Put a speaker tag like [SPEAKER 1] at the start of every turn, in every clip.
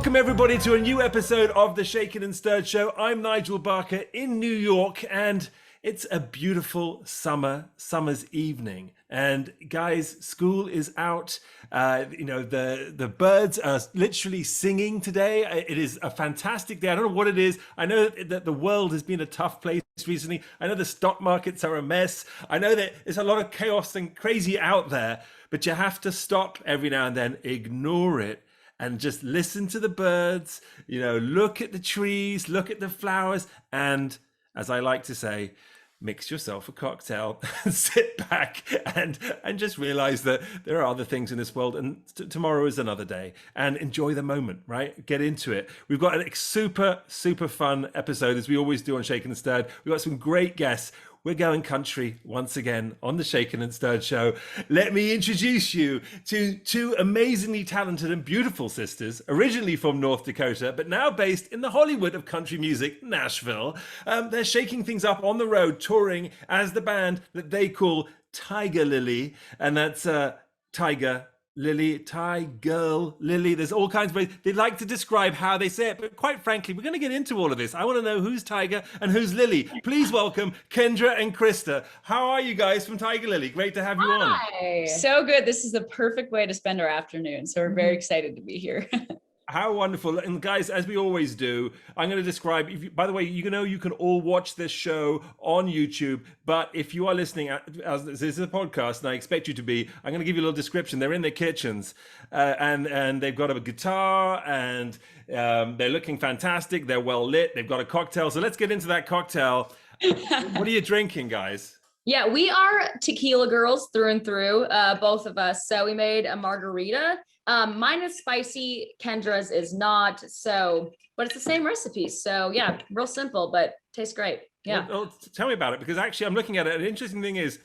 [SPEAKER 1] Welcome everybody to a new episode of the Shaken and Stirred Show. I'm Nigel Barker in New York, and it's a beautiful summer's evening. And guys, school is out. The birds are literally singing today. It is a fantastic day. I don't know what it is. I know that the world has been a tough place recently. I know the stock markets are a mess. I know that there's a lot of chaos and crazy out there, but you have to stop every now and then, ignore it, and just listen to the birds, look at the trees, look at the flowers, and as I like to say, mix yourself a cocktail, sit back and just realize that there are other things in this world, and tomorrow is another day, and enjoy the moment, right? Get into it. We've got a super fun episode, as we always do on Shaken and Stirred. We've got some great guests. We're going country once again on the Shaken and Stirred Show. Let me introduce you to two amazingly talented and beautiful sisters, originally from North Dakota, but now based in the Hollywood of country music, Nashville. They're shaking things up on the road, touring as the band that they call Tigirlily, and that's Tigirlily. There's all kinds of ways they like to describe how they say it, but quite frankly, we're going to get into all of this. I want to know who's Tiger and who's Lily. Please welcome Kendra and Krista. How are you guys from Tigirlily? Great to have you on.
[SPEAKER 2] Hi. So good. This is the perfect way to spend our afternoon. So we're very excited to be here.
[SPEAKER 1] How wonderful. And guys, as we always do, I'm going to describe, by the way, you can all watch this show on YouTube, but if you are listening, as this is a podcast, and I expect you to be, I'm going to give you a little description. They're in their kitchens, and they've got a guitar, and they're looking fantastic. They're well lit. They've got a cocktail. So let's get into that cocktail. What are you drinking, guys?
[SPEAKER 2] Yeah, we are tequila girls through and through, both of us. So we made a margarita. Mine is spicy, Kendra's is not, but it's the same recipe. So yeah, real simple, but tastes great. Yeah.
[SPEAKER 1] Well, tell me about it, because actually I'm looking at it. An interesting thing is,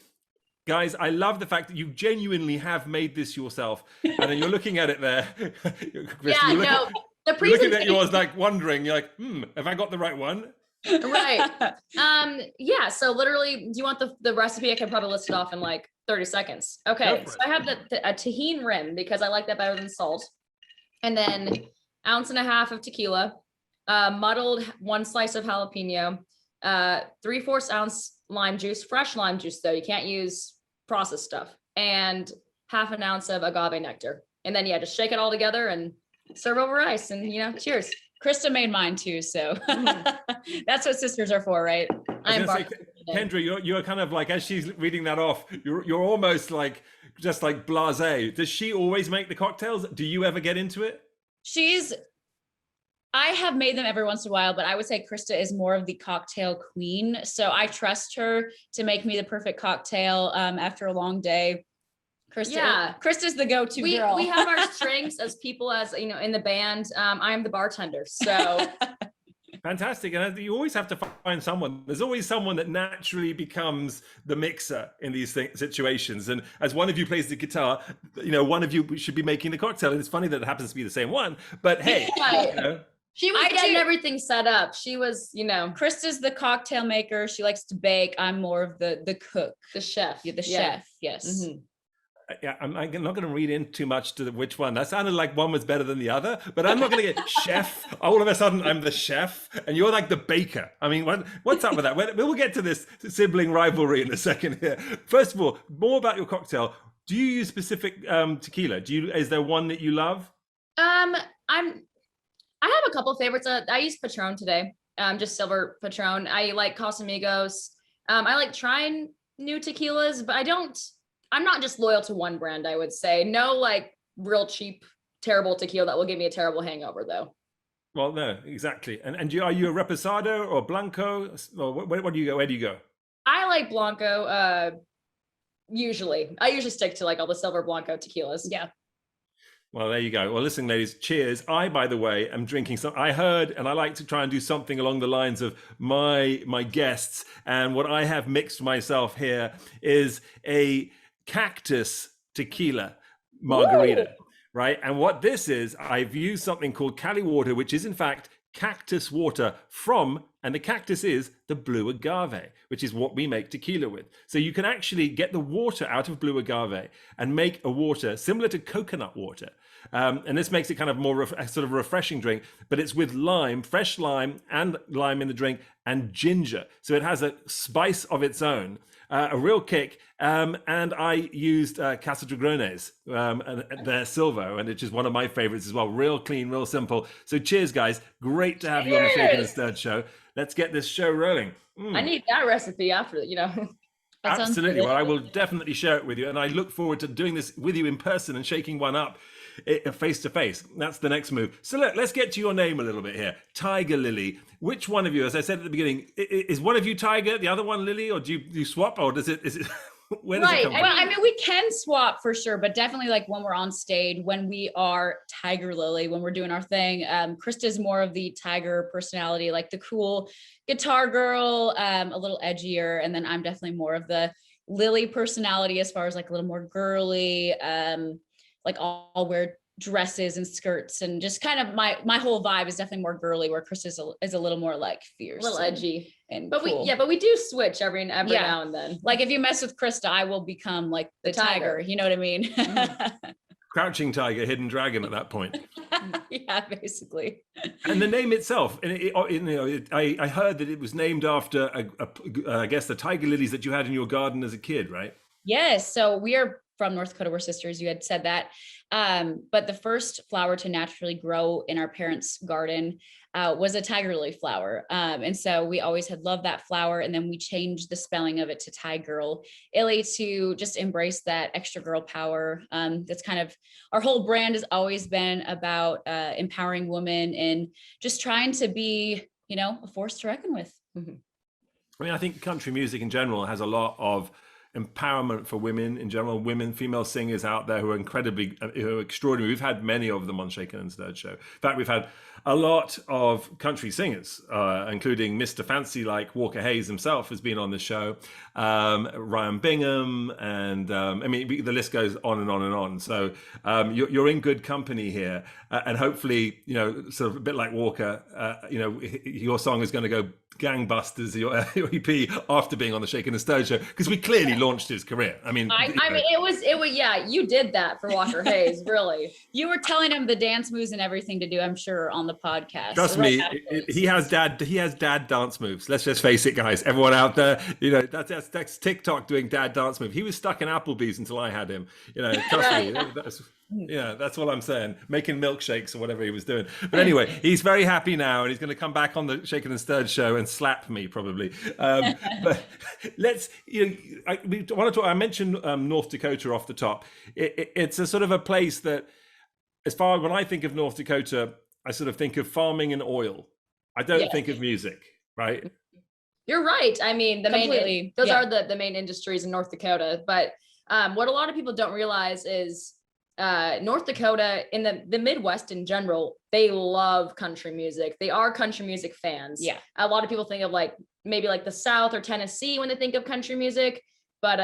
[SPEAKER 1] guys, I love the fact that you genuinely have made this yourself. And then you're looking at it there. Chris,
[SPEAKER 2] the presentation.
[SPEAKER 1] You're looking at yours like wondering, you're like, have I got the right one?
[SPEAKER 2] Right. Yeah. So literally, do you want the recipe? I can probably list it off in like 30 seconds. Okay. So I have a tahini rim because I like that better than salt. And then 1.5 ounces of tequila, muddled 1 slice of jalapeno, 3/4 ounce lime juice, fresh lime juice though. You can't use processed stuff, and 1/2 ounce of agave nectar. And then just shake it all together and serve over ice, and cheers. Krista made mine too, so that's what sisters are for, right?
[SPEAKER 1] Kendra, you're kind of like, as she's reading that off, you're almost like just like blasé. Does she always make the cocktails? Do you ever get into it?
[SPEAKER 2] I have made them every once in a while, but I would say Krista is more of the cocktail queen. So I trust her to make me the perfect cocktail after a long day. Krista's the go-to girl. We have our strengths as people, as in the band. I'm the bartender, so
[SPEAKER 1] fantastic. And you always have to find someone. There's always someone that naturally becomes the mixer in these situations. And as one of you plays the guitar, one of you should be making the cocktail. And it's funny that it happens to be the same one. But hey,
[SPEAKER 2] She was getting everything set up. She was, Krista's the cocktail maker. She likes to bake. I'm more of the cook, the chef. Yeah, the chef. Yes. Mm-hmm.
[SPEAKER 1] Yeah, I'm not going to read in too much to which one. That sounded like one was better than the other, but I'm not going to get chef. All of a sudden, I'm the chef, and you're like the baker. I mean, what's up with that? We'll get to this sibling rivalry in a second here. First of all, more about your cocktail. Do you use specific tequila? Is there one that you love?
[SPEAKER 2] I have a couple of favorites. I use Patron today. Just silver Patron. I like Casamigos. I like trying new tequilas, but I'm not just loyal to one brand, I would say. No, like real cheap, terrible tequila that will give me a terrible hangover, though.
[SPEAKER 1] Well, no, exactly. And are you a Reposado or Blanco? Or where do you go? Where do you go?
[SPEAKER 2] I like Blanco. Usually, I stick to like all the silver Blanco tequilas. Yeah.
[SPEAKER 1] Well, there you go. Well, listen, ladies, cheers. I, by the way, am drinking some. I heard, and I like to try and do something along the lines of my guests. And what I have mixed myself here is a cactus tequila margarita. Ooh. Right? And what this is, I've used something called Cali water, which is in fact cactus water and the cactus is the blue agave, which is what we make tequila with. So you can actually get the water out of blue agave and make a water similar to coconut water. And this makes it kind of more a sort of a refreshing drink, but it's with lime, fresh lime and lime in the drink, and ginger. So it has a spice of its own, a real kick. And I used Casa Dragones, and their Silvo, and it's just one of my favorites as well. Real clean, real simple. So cheers, guys. Great to have you on the Shaken and Stirred show. Let's get this show rolling.
[SPEAKER 2] I need that recipe after,
[SPEAKER 1] Absolutely. Well, I will definitely share it with you. And I look forward to doing this with you in person and shaking one up face to face. That's the next move. So let's get to your name a little bit here. Tigirlily. Which one of you, as I said at the beginning, is one of you Tiger, the other one Lily, or do you swap, or is it where does it come from?
[SPEAKER 3] Well, I mean, we can swap for sure, but definitely like when we're on stage, when we are Tigirlily, when we're doing our thing, Krista's more of the Tiger personality, like the cool guitar girl, a little edgier. And then I'm definitely more of the Lily personality as far as like a little more girly, like I'll wear dresses and skirts, and just kind of my whole vibe is definitely more girly, where Chris is a little more like fierce,
[SPEAKER 2] a little edgy,
[SPEAKER 3] and
[SPEAKER 2] but
[SPEAKER 3] cool.
[SPEAKER 2] but we do switch every now and then.
[SPEAKER 3] Like if you mess with Krista, I will become like the tiger. You know what I mean?
[SPEAKER 1] Crouching tiger, hidden dragon at that point.
[SPEAKER 3] Yeah, basically.
[SPEAKER 1] And the name itself, and I heard that it was named after I guess the tiger lilies that you had in your garden as a kid, right?
[SPEAKER 3] Yes. So we are from North Dakota. We're sisters. You had said that. But the first flower to naturally grow in our parents' garden was a Tigirlily flower. And so we always had loved that flower. And then we changed the spelling of it to Tigirlily to just embrace that extra girl power. That's kind of our whole brand has always been about empowering women and just trying to be, a force to reckon with.
[SPEAKER 2] Mm-hmm.
[SPEAKER 1] I mean, I think country music in general has a lot of empowerment for women in general, female singers out there who are extraordinary. We've had many of them on Shaken and Stirred show. In fact, we've had a lot of country singers, including Mr. Fancy, like Walker Hayes himself has been on the show, Ryan Bingham, and the list goes on and on and on. So you're in good company here, and hopefully, sort of a bit like Walker, your song is going to go gangbusters, your EP, after being on the Shaken and Stirred show, because we clearly launched his career. I mean,
[SPEAKER 2] it was yeah, you did that for Walker Hayes, really.
[SPEAKER 3] You were telling him the dance moves and everything to do, I'm sure, on the podcast.
[SPEAKER 1] Trust me, he has dad dance moves. Let's just face it, guys. Everyone out there, that's TikTok doing dad dance moves. He was stuck in Applebee's until I had him. Trust me. That's what I'm saying. Making milkshakes or whatever he was doing. But anyway, he's very happy now, and he's going to come back on the Shaken and Stirred show and slap me probably. But let's. I want to talk. I mentioned North Dakota off the top. It's a sort of a place that, when I think of North Dakota, I sort of think of farming and oil. I don't think of music, right?
[SPEAKER 2] You're right. I mean, those are the main industries in North Dakota. But what a lot of people don't realize is North Dakota, in the Midwest in general, they love country music. They are country music fans.
[SPEAKER 3] Yeah.
[SPEAKER 2] A lot of people think of maybe the South or Tennessee when they think of country music. But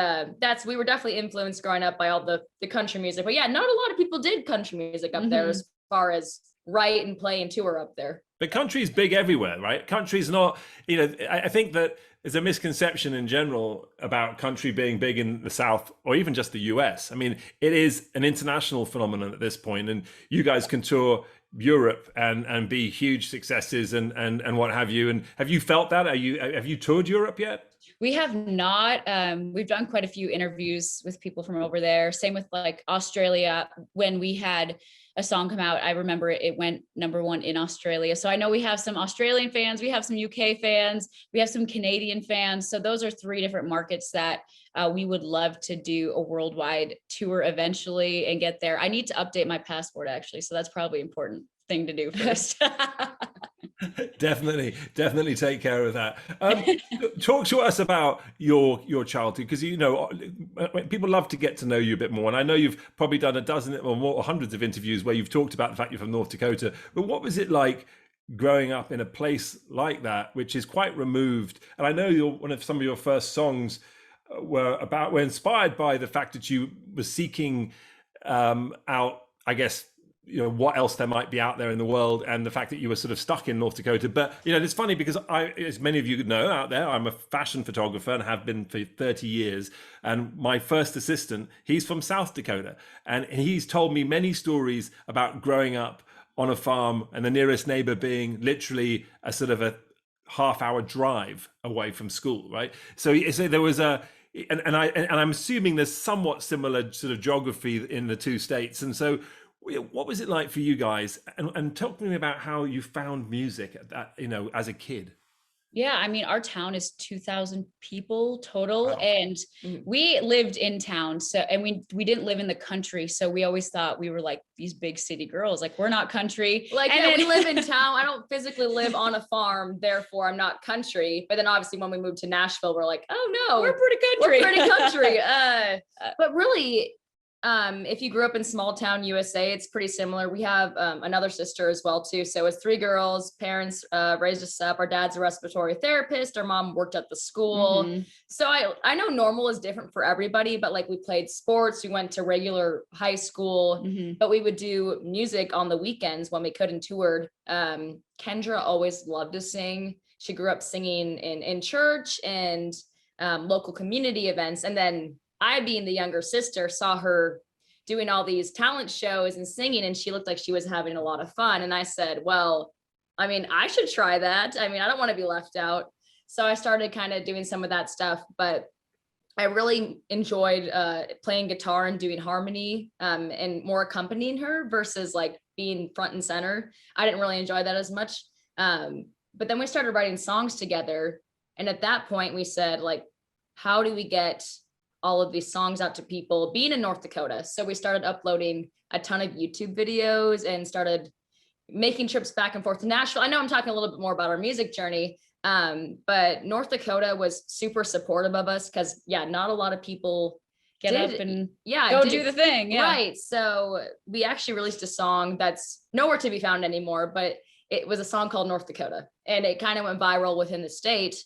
[SPEAKER 2] we were definitely influenced growing up by all the country music. But yeah, not a lot of people did country music up there as far as write and play and tour up there.
[SPEAKER 1] But country's big everywhere, right? Country's not, I think that there's a misconception in general about country being big in the South or even just the US. I mean, it is an international phenomenon at this point, and you guys can tour Europe and be huge successes and what have you. And have you felt that? Have you toured Europe yet?
[SPEAKER 3] We have not. We've done quite a few interviews with people from over there. Same with Australia. When we had a song come out, I remember it went #1 in Australia. So I know we have some Australian fans, we have some UK fans, we have some Canadian fans. So those are 3 different markets that we would love to do a worldwide tour eventually and get there. I need to update my passport actually. So that's probably an important thing to do first.
[SPEAKER 1] Definitely take care of that. Talk to us about your childhood, because people love to get to know you a bit more, and I know you've probably done a dozen or more, or hundreds of interviews where you've talked about the fact you're from North Dakota. But what was it like growing up in a place like that, which is quite removed? And I know some of your first songs were inspired by the fact that you were seeking out, I guess, what else there might be out there in the world, and the fact that you were sort of stuck in North Dakota. But it's funny because as many of you know out there, I'm a fashion photographer and have been for 30 years. And my first assistant, he's from South Dakota, and he's told me many stories about growing up on a farm and the nearest neighbor being literally a sort of a half-hour drive away from school, right? So there was and I'm assuming there's somewhat similar sort of geography in the two states. And so what was it like for you guys? And talk to me about how you found music at that, as a kid.
[SPEAKER 3] Yeah, I mean, our town is 2,000 people total,
[SPEAKER 1] Wow.
[SPEAKER 3] and we lived in town. So, and we didn't live in the country. So we always thought we were like these big city girls, like we're not country.
[SPEAKER 2] Like,
[SPEAKER 3] and
[SPEAKER 2] yeah, we live in town. I don't physically live on a farm, therefore I'm not country. But then obviously when we moved to Nashville, we're like, oh no,
[SPEAKER 3] we're pretty country.
[SPEAKER 2] We're pretty country. But really, if you grew up in small town USA, it's pretty similar. We have another sister as well too. So it's 3 girls. Parents raised us up. Our dad's a respiratory therapist. Our mom worked at the school.
[SPEAKER 3] Mm-hmm.
[SPEAKER 2] So I know normal is different for everybody, but like we played sports, we went to regular high school, but we would do music on the weekends when we could and toured. Kendra always loved to sing. She grew up singing in church and local community events. And then I, being the younger sister, saw her doing all these talent shows and singing, and she looked like she was having a lot of fun. And I said, well, I mean, I should try that. I mean, I don't want to be left out. So I started kind of doing some of that stuff, but I really enjoyed playing guitar and doing harmony and more accompanying her versus like being front and center. I didn't really enjoy that as much. But then we started writing songs together. And at that point we said, like, how do we get all of these songs out to people being in North Dakota? So we started uploading a ton of YouTube videos and started making trips back and forth to Nashville. I know I'm talking a little bit more about our music journey, but North Dakota was super supportive of us because not a lot of people
[SPEAKER 3] get up and go do the thing. Yeah.
[SPEAKER 2] Right. So we actually released a song that's nowhere to be found anymore, but it was a song called North Dakota, and it kind of went viral within the state.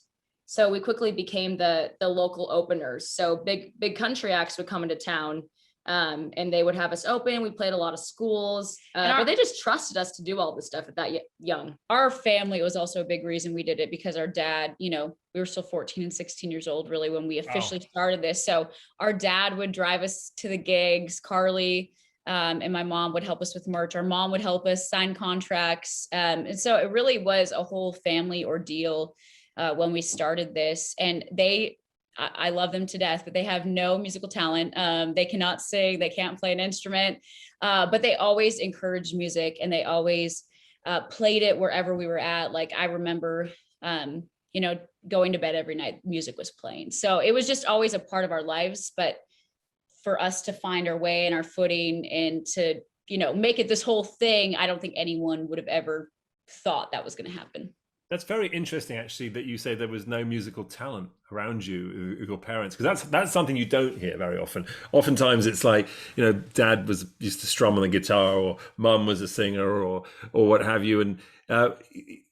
[SPEAKER 2] So we quickly became the local openers. So big country acts would come into town, and they would have us open. We played a lot of schools, but they just trusted us to do all this stuff at that young.
[SPEAKER 3] Our family was also a big reason we did it, because our dad, we were still 14 and 16 years old really when we officially started this. So our dad would drive us to the gigs, Carly, and my mom would help us with merch. Our mom would help us sign contracts. And so it really was a whole family ordeal when we started this. And I love them to death, but they have no musical talent. They cannot sing, they can't play an instrument, but they always encouraged music, and they always played it wherever we were at. Like I remember, going to bed every night, music was playing. So it was just always a part of our lives. But for us to find our way and our footing and to, make it this whole thing, I don't think anyone would have ever thought that was going to happen.
[SPEAKER 1] That's very interesting, actually, that you say there was no musical talent around you with your parents, because that's something you don't hear very often. Oftentimes it's like, dad used to strum on the guitar, or mum was a singer, or what have you. And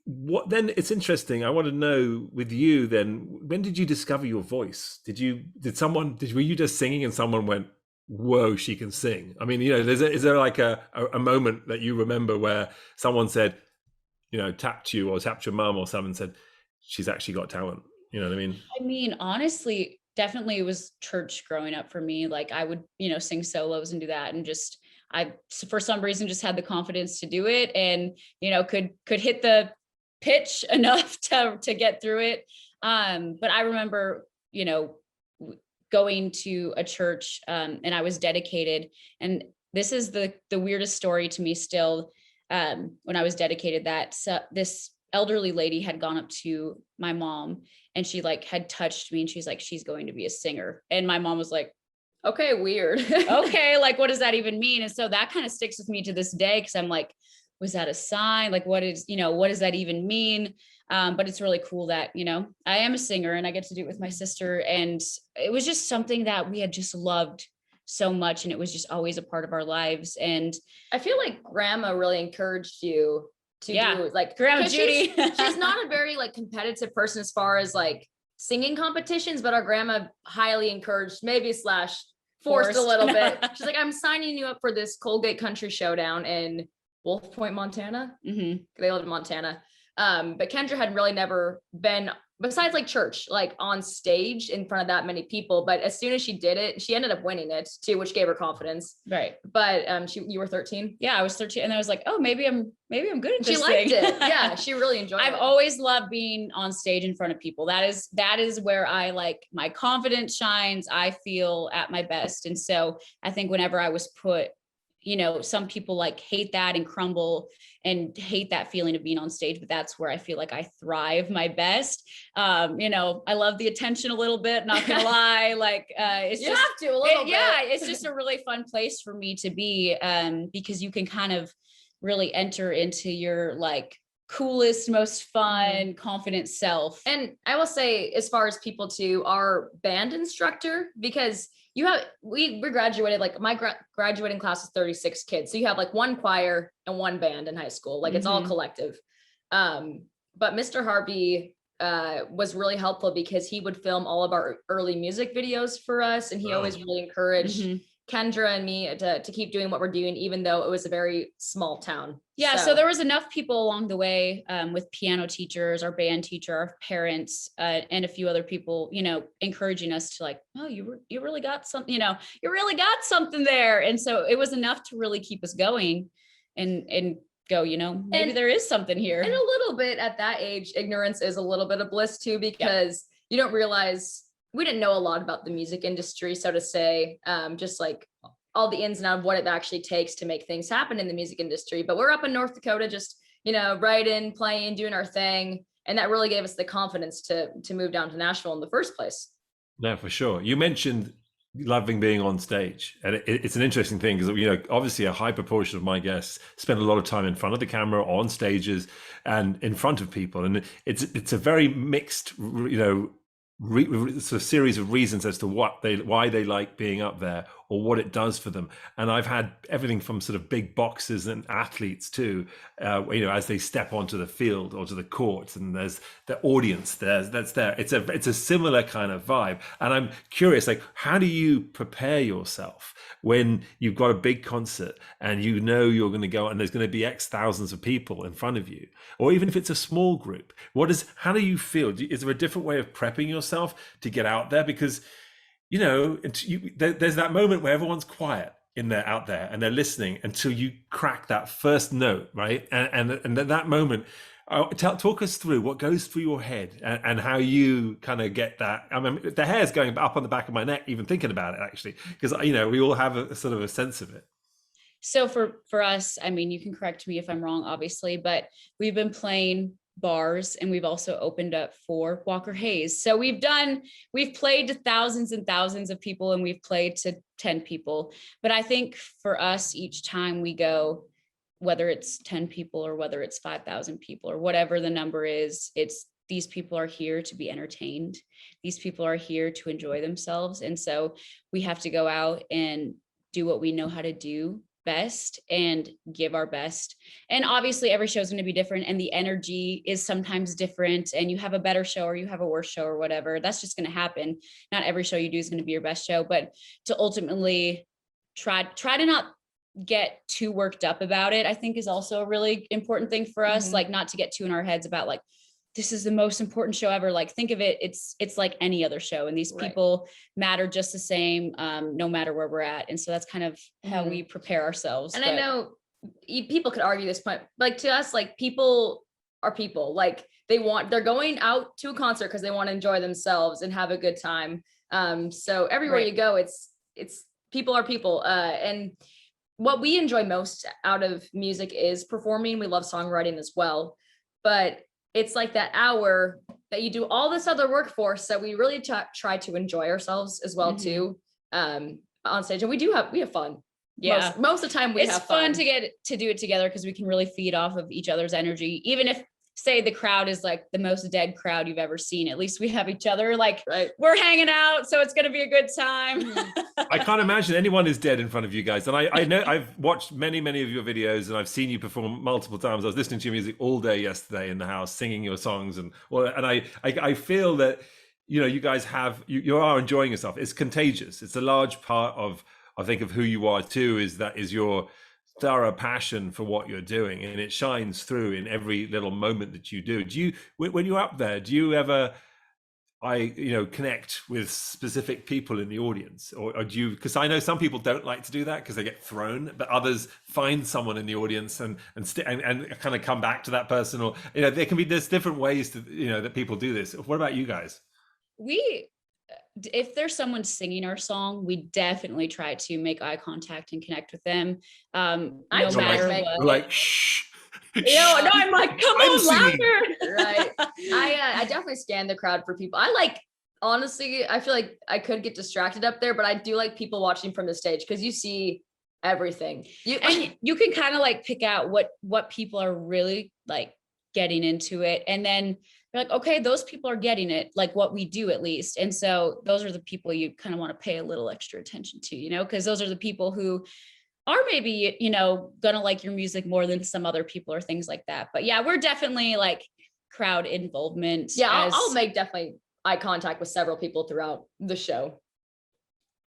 [SPEAKER 1] what then? It's interesting. I want to know with you then, when did you discover your voice? Were you just singing and someone went, whoa, she can sing? I mean, is there like a moment that you remember where someone said, tapped you or tapped your mum or someone said, she's actually got talent? You know what I mean?
[SPEAKER 3] I mean, honestly, definitely it was church growing up for me. Like I would, sing solos and do that. And just, I, for some reason, just had the confidence to do it, and, could hit the pitch enough to get through it. But I remember, going to a church, and I was dedicated. And this is the weirdest story to me still. When I was dedicated, that this elderly lady had gone up to my mom, and she had touched me, and she's like, she's going to be a singer. And my mom was like,
[SPEAKER 2] okay, weird.
[SPEAKER 3] Okay. Like, what does that even mean? And so that kind of sticks with me to this day. Cause I'm like, was that a sign? Like, what does that even mean? But it's really cool that, I am a singer and I get to do it with my sister. And it was just something that we had just loved so much, and it was just always a part of our lives. And
[SPEAKER 2] I feel like grandma really encouraged you to do
[SPEAKER 3] Grandma Judy.
[SPEAKER 2] She's not a very competitive person as far as singing competitions, but our grandma highly encouraged, maybe / forced a little bit. She's like, I'm signing you up for this Colgate Country Showdown in Wolf Point, Montana.
[SPEAKER 3] Mm-hmm.
[SPEAKER 2] They live in Montana. But Kendra had really never been, besides like church, like on stage in front of that many people. But as soon as she did it, she ended up winning it too, which gave her confidence.
[SPEAKER 3] Right.
[SPEAKER 2] But you were 13.
[SPEAKER 3] Yeah, I was 13, and I was like, oh, maybe I'm good at this.
[SPEAKER 2] She liked
[SPEAKER 3] thing.
[SPEAKER 2] it. Yeah, she really enjoyed it.
[SPEAKER 3] I've always loved being on stage in front of people. That is where I like my confidence shines. I feel at my best. And so I think whenever I was put, some people like hate that and crumble and hate that feeling of being on stage, but that's where I feel like I thrive my best. I love the attention a little bit, not gonna lie. Like it's
[SPEAKER 2] you
[SPEAKER 3] just
[SPEAKER 2] have to a little bit.
[SPEAKER 3] Yeah, it's just a really fun place for me to be, because you can kind of really enter into your like coolest, most fun, confident self.
[SPEAKER 2] And I will say, as far as people too, our band instructor, because we graduated, like my graduating class is 36 kids. So you have like one choir and one band in high school, like it's all collective. But Mr. Harvey was really helpful because he would film all of our early music videos for us. And he always really encouraged Kendra and me to keep doing what we're doing, even though it was a very small town.
[SPEAKER 3] Yeah. So there was enough people along the way, with piano teachers, our band teacher, our parents, and a few other people, encouraging us to like, oh, you really got something, you really got something there. And so it was enough to really keep us going and go, maybe there is something here.
[SPEAKER 2] And a little bit at that age, ignorance is a little bit of bliss too, because you don't realize, we didn't know a lot about the music industry, so to say, just like all the ins and outs of what it actually takes to make things happen in the music industry. But we're up in North Dakota, just, writing, playing, doing our thing. And that really gave us the confidence to move down to Nashville in the first place.
[SPEAKER 1] No, for sure. You mentioned loving being on stage, and it's an interesting thing because obviously a high proportion of my guests spend a lot of time in front of the camera, on stages, and in front of people, and it's a very mixed, sort of series of reasons as to why they like being up there or what it does for them. And I've had everything from sort of big boxers and athletes too, as they step onto the field or to the court, and there's the audience that's there. It's a similar kind of vibe. And I'm curious, like, how do you prepare yourself when you've got a big concert and you're going to go and there's going to be X thousands of people in front of you, or even if it's a small group? How do you feel? Is there a different way of prepping yourself to get out there? Because there's that moment where everyone's quiet out there and they're listening until you crack that first note, right? And at that moment, talk us through what goes through your head and how you kind of get that. I mean, the hair's going up on the back of my neck even thinking about it, actually, because we all have a sort of a sense of it.
[SPEAKER 3] So for us, I mean, you can correct me if I'm wrong, obviously, but we've been playing bars and we've also opened up for Walker Hayes. So we've played to thousands and thousands of people, and we've played to 10 people. But I think for us, each time we go, whether it's 10 people or whether it's 5,000 people or whatever the number is, it's these people are here to be entertained. These people are here to enjoy themselves. And so we have to go out and do what we know how to do best and give our best. And obviously every show is going to be different, and the energy is sometimes different, and you have a better show or you have a worse show or whatever. That's just going to happen. Not every show you do is going to be your best show, but to ultimately try to not get too worked up about it, I think is also a really important thing for us. Like, not to get too in our heads about like, this is the most important show ever. Like, think of it, it's like any other show, and these people matter just the same, no matter where we're at. And so that's kind of how we prepare ourselves.
[SPEAKER 2] And I know people could argue this point, like, to us, like, people are people, like they're going out to a concert because they want to enjoy themselves and have a good time. So everywhere you go, it's people are people. And what we enjoy most out of music is performing. We love songwriting as well, but it's like that hour that you do all this other work for. So we really try to enjoy ourselves as well too, on stage. And we have fun.
[SPEAKER 3] Yeah.
[SPEAKER 2] Most of the time
[SPEAKER 3] it's fun to get to do it together, because we can really feed off of each other's energy. Even if, say, the crowd is like the most dead crowd you've ever seen, at least we have each other, like we're hanging out, so it's going to be a good time.
[SPEAKER 1] I can't imagine anyone is dead in front of you guys. And I know I've watched many of your videos, and I've seen you perform multiple times. I was listening to your music all day yesterday in the house, singing your songs, and I feel that you guys have, you are enjoying yourself. It's contagious. It's a large part of, I think, of who you are too, is your thorough passion for what you're doing, and it shines through in every little moment that you do. Do you, when you're up there, do you ever connect with specific people in the audience, or do you, because I know some people don't like to do that because they get thrown, but others find someone in the audience and kind of come back to that person, or there's different ways to that people do this. What about you guys?
[SPEAKER 3] If there's someone singing our song, we definitely try to make eye contact and connect with them. No matter what.
[SPEAKER 1] Like, shh.
[SPEAKER 3] No, I'm like, come on, louder.
[SPEAKER 2] Right. I definitely scan the crowd for people. Honestly, I feel like I could get distracted up there, but I do like people watching from the stage because you see everything. You
[SPEAKER 3] can kind of like pick out what people are really like getting into it. And then you're like, okay, those people are getting it, like what we do at least. And so those are the people you kind of want to pay a little extra attention to, because those are the people who are maybe, gonna like your music more than some other people or things like that. But yeah, we're definitely like crowd involvement.
[SPEAKER 2] Yeah, I'll make definitely eye contact with several people throughout the show.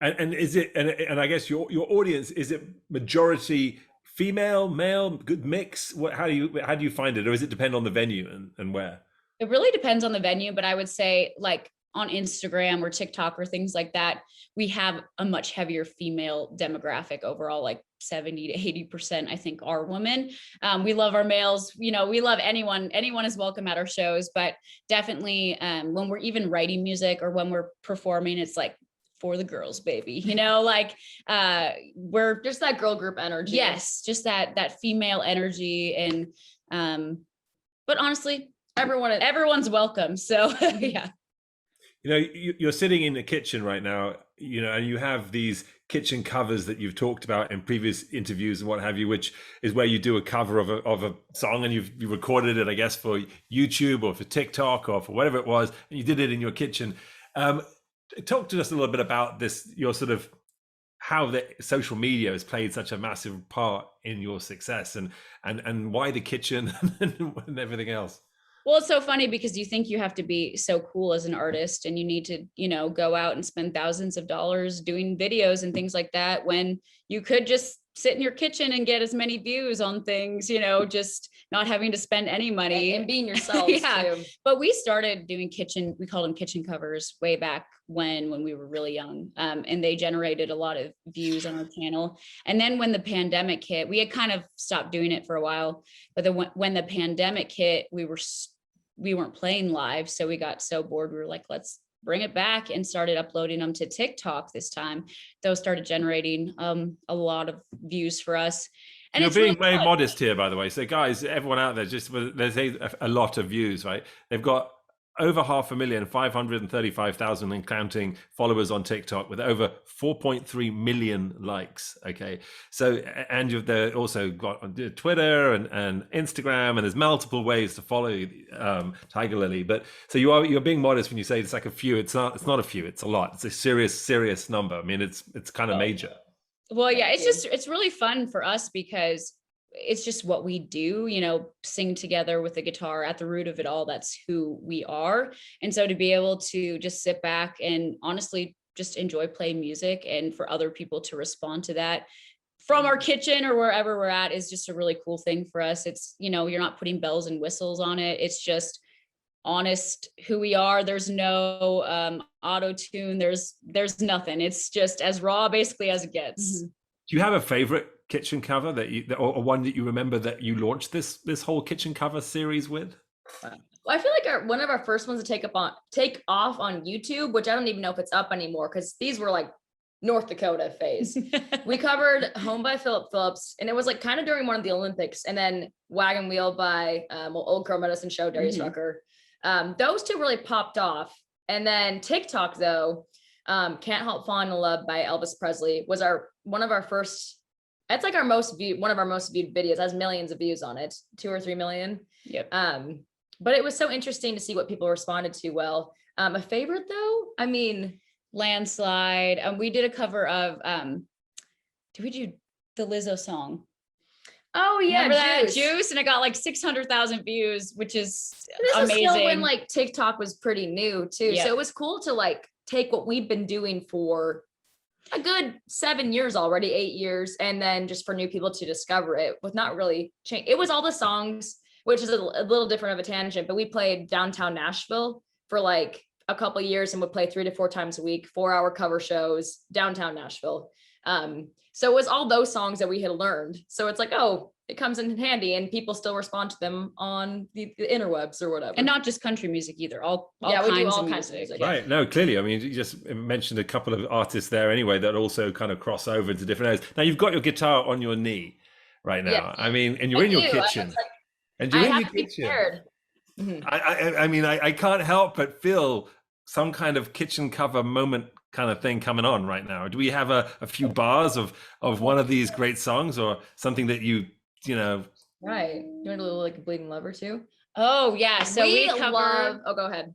[SPEAKER 1] And is it, and I guess your audience, is it majority female, male, good mix? How do you find it, or does it depend on the venue and where?
[SPEAKER 3] It really depends on the venue, but I would say like on Instagram or TikTok or things like that, we have a much heavier female demographic overall, like 70 to 80%, I think, are women. We love our males, we love anyone is welcome at our shows, but definitely when we're even writing music or when we're performing, it's like for the girls, baby, we're
[SPEAKER 2] just that girl group energy.
[SPEAKER 3] Yes. Just that female energy. And, but honestly, everyone's welcome. So yeah.
[SPEAKER 1] You're sitting in the kitchen right now, and you have these kitchen covers that you've talked about in previous interviews and what have you, which is where you do a cover of a song, and you recorded it, I guess, for YouTube or for TikTok or for whatever it was, and you did it in your kitchen. Talk to us a little bit about this, your sort of how the social media has played such a massive part in your success, and why the kitchen and everything else.
[SPEAKER 3] Well, it's so funny because you think you have to be so cool as an artist and you need to, go out and spend thousands of dollars doing videos and things like that, when you could just sit in your kitchen and get as many views on things, just not having to spend any money
[SPEAKER 2] and being yourself.
[SPEAKER 3] Yeah. Too. But we started doing we called them kitchen covers way back when we were really young. And they generated a lot of views on our channel. And then when the pandemic hit, we had kind of stopped doing it for a while, but then when the pandemic hit, we weren't playing live. So we got so bored. We were like, let's bring it back, and started uploading them to TikTok this time. Those started generating a lot of views for us. And
[SPEAKER 1] you're being very modest here, by the way. So guys, everyone out there, there's a lot of views, right? They've got over 500,000, 535,000 and counting followers on TikTok, with over 4.3 million likes. Okay. So, and they're also got Twitter and Instagram, and there's multiple ways to follow Tigirlily. But so you're being modest when you say it's like a few. It's not a few, it's a lot. It's a serious number. I mean, it's kind of major.
[SPEAKER 3] Well, yeah, it's really fun for us because it's just what we do, sing together with the guitar at the root of it all. That's who we are. And so to be able to just sit back and honestly just enjoy playing music, and for other people to respond to that from our kitchen or wherever we're at, is just a really cool thing for us. It's, you're not putting bells and whistles on it. It's just honest who we are. There's no auto tune. There's nothing. It's just as raw basically as it gets.
[SPEAKER 1] Mm-hmm. Do you have a favorite kitchen cover or one that you remember that you launched this whole kitchen cover series with?
[SPEAKER 2] Well, I feel like one of our first ones to take off on YouTube, which I don't even know if it's up anymore, because these were like North Dakota phase. We covered Home by Philip Phillips, and it was like kind of during one of the Olympics, and then Wagon Wheel by Old Crow Medicine Show, Darius Rucker. Those two really popped off. And then TikTok, though, Can't Help Falling in Love by Elvis Presley was one of our first. It's like one of our most viewed videos. It has millions of views on it, 2 or 3 million.
[SPEAKER 3] Yep.
[SPEAKER 2] But it was so interesting to see what people responded to. Well, a favorite though, I mean,
[SPEAKER 3] Landslide. We did a cover of, did we do the Lizzo song?
[SPEAKER 2] Oh yeah,
[SPEAKER 3] Remember that
[SPEAKER 2] Juice.
[SPEAKER 3] Juice, and it got like 600,000 views, which is
[SPEAKER 2] This
[SPEAKER 3] amazing.
[SPEAKER 2] was still when like TikTok was pretty new too,
[SPEAKER 3] Yep.
[SPEAKER 2] so it was cool to like take what we've been doing for a good 7 years already, 8 years, and then just for new people to discover it with not really change. It was all the songs, which is a little different of a tangent, but we played downtown Nashville for like a couple of years and would play 3 to 4 times a week, 4-hour cover shows downtown Nashville. So it was all those songs that we had learned. So it's like, oh, it comes in handy, and people still respond to them on the interwebs or whatever.
[SPEAKER 3] And not just country music either. All
[SPEAKER 2] Yeah, we do
[SPEAKER 3] kinds
[SPEAKER 2] all
[SPEAKER 3] of
[SPEAKER 2] kinds of
[SPEAKER 3] music.
[SPEAKER 2] music.
[SPEAKER 1] Right. No, clearly. I mean, you just mentioned a couple of artists there anyway that also kind of cross over into different areas. Now you've got your guitar on your knee right now.
[SPEAKER 2] Yeah.
[SPEAKER 1] I mean, and you're in your kitchen. And you're in your kitchen. I mean, I can't help but feel some kind of kitchen cover moment kind of thing coming on right now. Do we have a few bars of one of these great songs, or something that you know?
[SPEAKER 2] Right. You want a little like a Bleeding Lover too?
[SPEAKER 3] Oh yeah. So we cover
[SPEAKER 2] love. Oh, go ahead.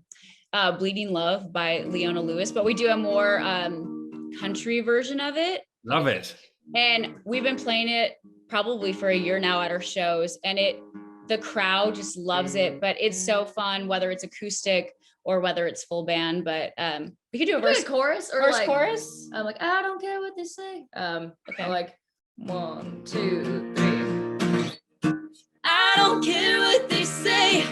[SPEAKER 3] Bleeding Love by Leona Lewis, but we do a more country version of it.
[SPEAKER 1] Love it.
[SPEAKER 3] And we've been playing it probably for a year now at our shows, and the crowd just loves it. But it's so fun, whether it's acoustic or whether it's full band. But we could do a verse,
[SPEAKER 2] chorus, or
[SPEAKER 3] verse
[SPEAKER 2] like,
[SPEAKER 3] chorus.
[SPEAKER 2] I'm like, I don't care what they say.
[SPEAKER 3] Okay.
[SPEAKER 2] I'm like 1, 2, 3.
[SPEAKER 3] I don't care what they say.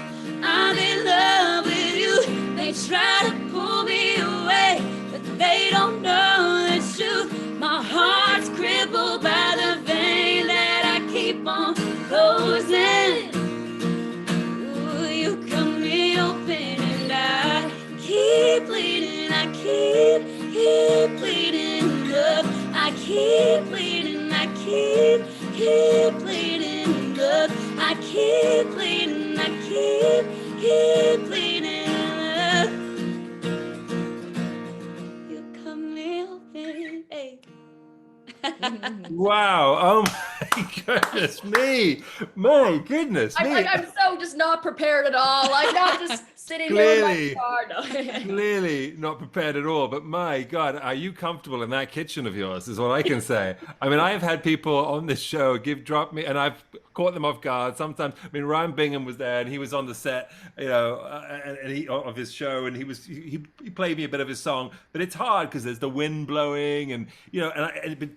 [SPEAKER 3] I'm in love with you. They try to pull me away, but they don't know the truth. My heart's crippled by the vein that I keep on closing. Ooh, you cut me open and I keep bleeding. I keep bleeding, love. I keep bleeding. I keep bleeding, love. I keep bleeding. I keep bleeding, love. You cut me open, hey.
[SPEAKER 1] Wow. Oh my goodness me. My goodness me.
[SPEAKER 2] I'm so just not prepared at all. Like, not just sitting here
[SPEAKER 1] Clearly.
[SPEAKER 2] with my guitar. No.
[SPEAKER 1] Clearly not prepared at all, but my God, are you comfortable in that kitchen of yours, is what I can say. I mean, I've had people on this show drop me, and I've caught them off guard sometimes. I mean, Ryan Bingham was there, and he was on the set, you know, and he of his show, and he played me a bit of his song, but it's hard because there's the wind blowing, and you know, but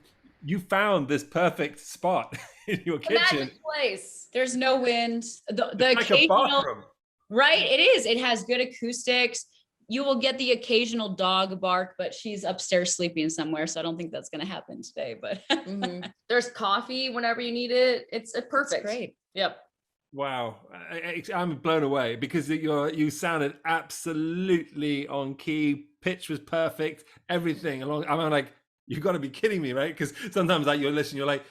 [SPEAKER 1] you found this perfect spot in your kitchen.
[SPEAKER 2] Magic place.
[SPEAKER 3] There's no wind. The
[SPEAKER 1] It's like a
[SPEAKER 3] occasional,
[SPEAKER 1] bathroom.
[SPEAKER 3] right? It is. It has good acoustics. You will get the occasional dog bark, but she's upstairs sleeping somewhere, so I don't think that's going to happen today. But
[SPEAKER 2] There's coffee whenever you need it. It's perfect.
[SPEAKER 3] It's great.
[SPEAKER 2] Yep.
[SPEAKER 1] Wow, I'm blown away because you sounded absolutely on key. Pitch was perfect. Everything along. I'm like, you've got to be kidding me, right? Because sometimes like you're listening, you're like,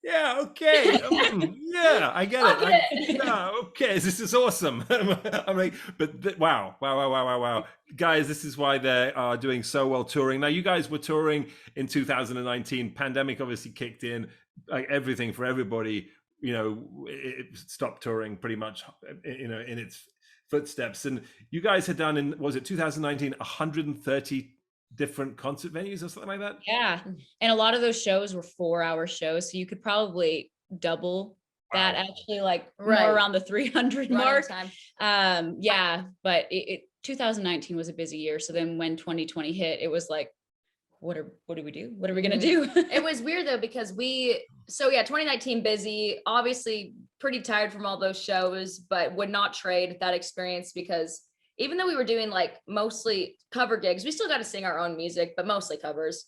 [SPEAKER 1] yeah, okay, yeah, I get it. Yeah, okay, this is awesome. I'm like, but wow, guys, this is why they are doing so well touring. Now, you guys were touring in 2019. Pandemic obviously kicked in, like everything for everybody. You know, it stopped touring pretty much, you know, in its footsteps. And you guys had done in, was it 2019, 130 different concert venues or something like that?
[SPEAKER 3] Yeah. And a lot of those shows were 4-hour shows. So you could probably double that, actually, like more around the 300 mark. Yeah. But 2019 was a busy year. So then when 2020 hit, it was like, what do we do? What are we going to do?
[SPEAKER 2] It was weird though, because 2019 busy, obviously pretty tired from all those shows, but would not trade that experience, because even though we were doing like mostly cover gigs, we still got to sing our own music, but mostly covers.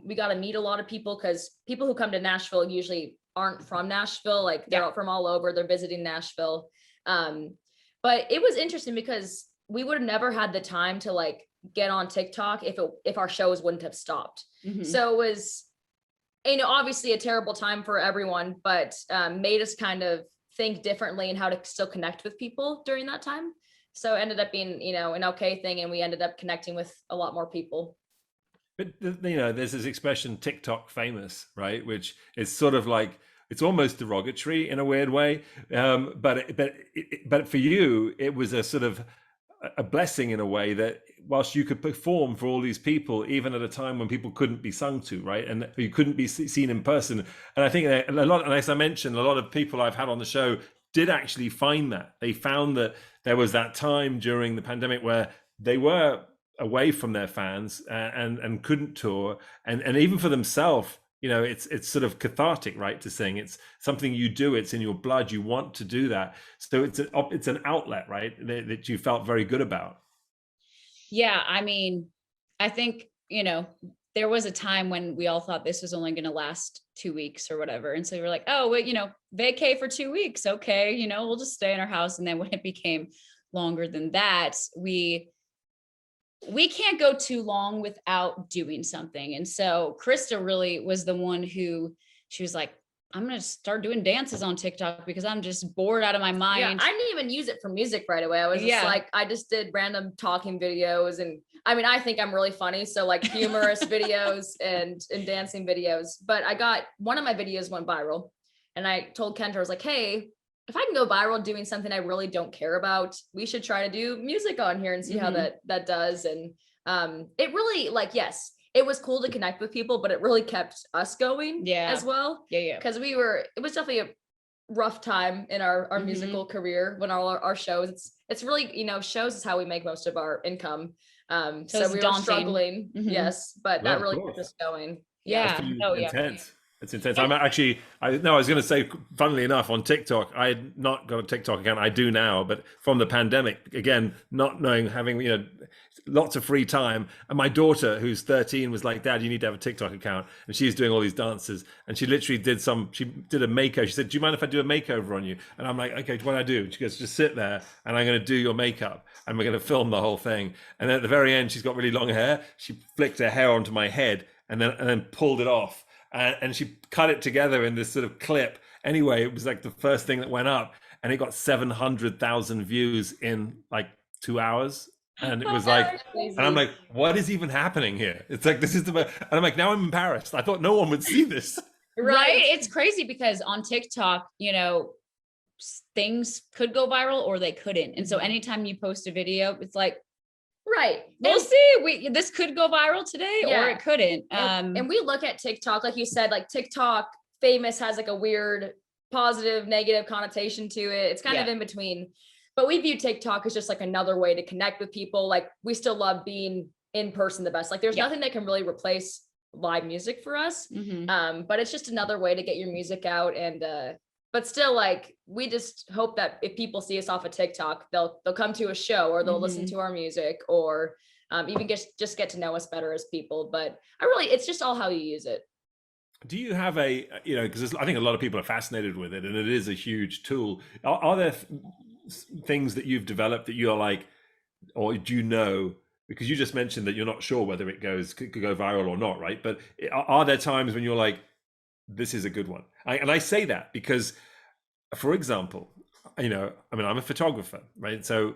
[SPEAKER 2] We got to meet a lot of people, because people who come to Nashville usually aren't from Nashville. Like they're from all over, they're visiting Nashville. But it was interesting because we would have never had the time to like get on TikTok if our shows wouldn't have stopped. So it was, you know, obviously a terrible time for everyone, but made us kind of think differently and how to still connect with people during that time. So it ended up being, you know, an okay thing, and we ended up connecting with a lot more people.
[SPEAKER 1] But you know, there's this expression TikTok famous, right? Which is sort of like, it's almost derogatory in a weird way. But for you, it was a sort of a blessing in a way that whilst you could perform for all these people, even at a time when people couldn't be sung to, right? And you couldn't be seen in person. And I think a lot, and as I mentioned, a lot of people I've had on the show did actually find that. They found that there was that time during the pandemic where they were away from their fans and couldn't tour. And even for themselves, you know, it's sort of cathartic, right, to sing. It's something you do, it's in your blood, you want to do that. So it's an outlet, right, that you felt very good about.
[SPEAKER 3] Yeah, I mean, I think, you know, there was a time when we all thought this was only going to last 2 weeks or whatever. And so we were like, oh, well, you know, vacay for 2 weeks. Okay. You know, we'll just stay in our house. And then when it became longer than that, we can't go too long without doing something. And so Krista really was the one who, she was like, I'm going to start doing dances on TikTok because I'm just bored out of my mind.
[SPEAKER 2] Yeah, I didn't even use it for music right away. I was just like, I just did random talking videos. And I mean, I think I'm really funny. So like humorous videos and dancing videos, but one of my videos went viral, and I told Kendra, I was like, hey, if I can go viral doing something I really don't care about, we should try to do music on here and see how that does. And it really, like, yes, it was cool to connect with people, but it really kept us going as well.
[SPEAKER 3] Yeah.
[SPEAKER 2] Because it was definitely a rough time in our musical career when all our shows, it's really, you know, shows is how we make most of our income. So we were struggling. Yes, but that really kept us going.
[SPEAKER 3] Yeah.
[SPEAKER 1] Intense. It's intense. I was going to say, funnily enough, on TikTok, I had not got a TikTok account. I do now, but from the pandemic, again, not knowing, having, you know, lots of free time. And my daughter, who's 13, was like, Dad, you need to have a TikTok account. And she's doing all these dances. And she literally did a makeover. She said, do you mind if I do a makeover on you? And I'm like, okay, what do I do? She goes, just sit there and I'm going to do your makeup. And we're going to film the whole thing. And then at the very end, she's got really long hair. She flicked her hair onto my head and then pulled it off. And she cut it together in this sort of clip. Anyway, it was like the first thing that went up, and it got 700,000 views in like 2 hours. And it was like, and I'm like, what is even happening here? It's like, and I'm like, now I'm embarrassed. I thought no one would see this.
[SPEAKER 3] Right. It's crazy because on TikTok, you know, things could go viral or they couldn't. And so anytime you post a video, it's like,
[SPEAKER 2] right.
[SPEAKER 3] We'll see. This could go viral today or it couldn't.
[SPEAKER 2] And we look at TikTok, like you said, like TikTok famous has like a weird positive, negative connotation to it. It's kind of in between, but we view TikTok as just like another way to connect with people. Like we still love being in person the best. Like there's nothing that can really replace live music for us. But it's just another way to get your music out. And, but still, like, we just hope that if people see us off of TikTok, they'll come to a show or they'll listen to our music or even just get to know us better as people. But it's just all how you use it.
[SPEAKER 1] Do you have because I think a lot of people are fascinated with it and it is a huge tool. Are there things that you've developed that you're like, or do you know, because you just mentioned that you're not sure whether it could go viral or not, right? But are there times when you're like, this is a good one? And I say that because, for example, I'm a photographer, right? So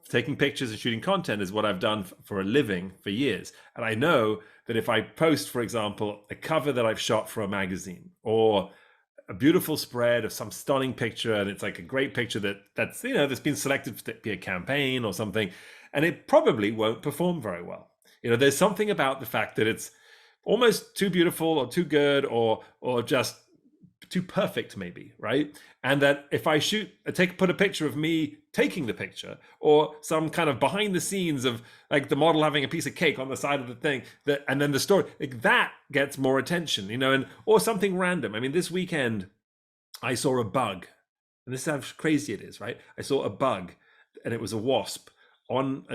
[SPEAKER 1] taking pictures and shooting content is what I've done for a living for years. And I know that if I post, for example, a cover that I've shot for a magazine or a beautiful spread of some stunning picture, and it's like a great picture that's been selected to be a campaign or something, and it probably won't perform very well. There's something about the fact that it's almost too beautiful or too good or just too perfect maybe, right? And that if I put a picture of me taking the picture or some kind of behind the scenes of like the model having a piece of cake on the side of the thing, and then the story, like that gets more attention, or something random. I mean, this weekend I saw a bug, and this is how crazy it is, right? I saw a bug and it was a wasp on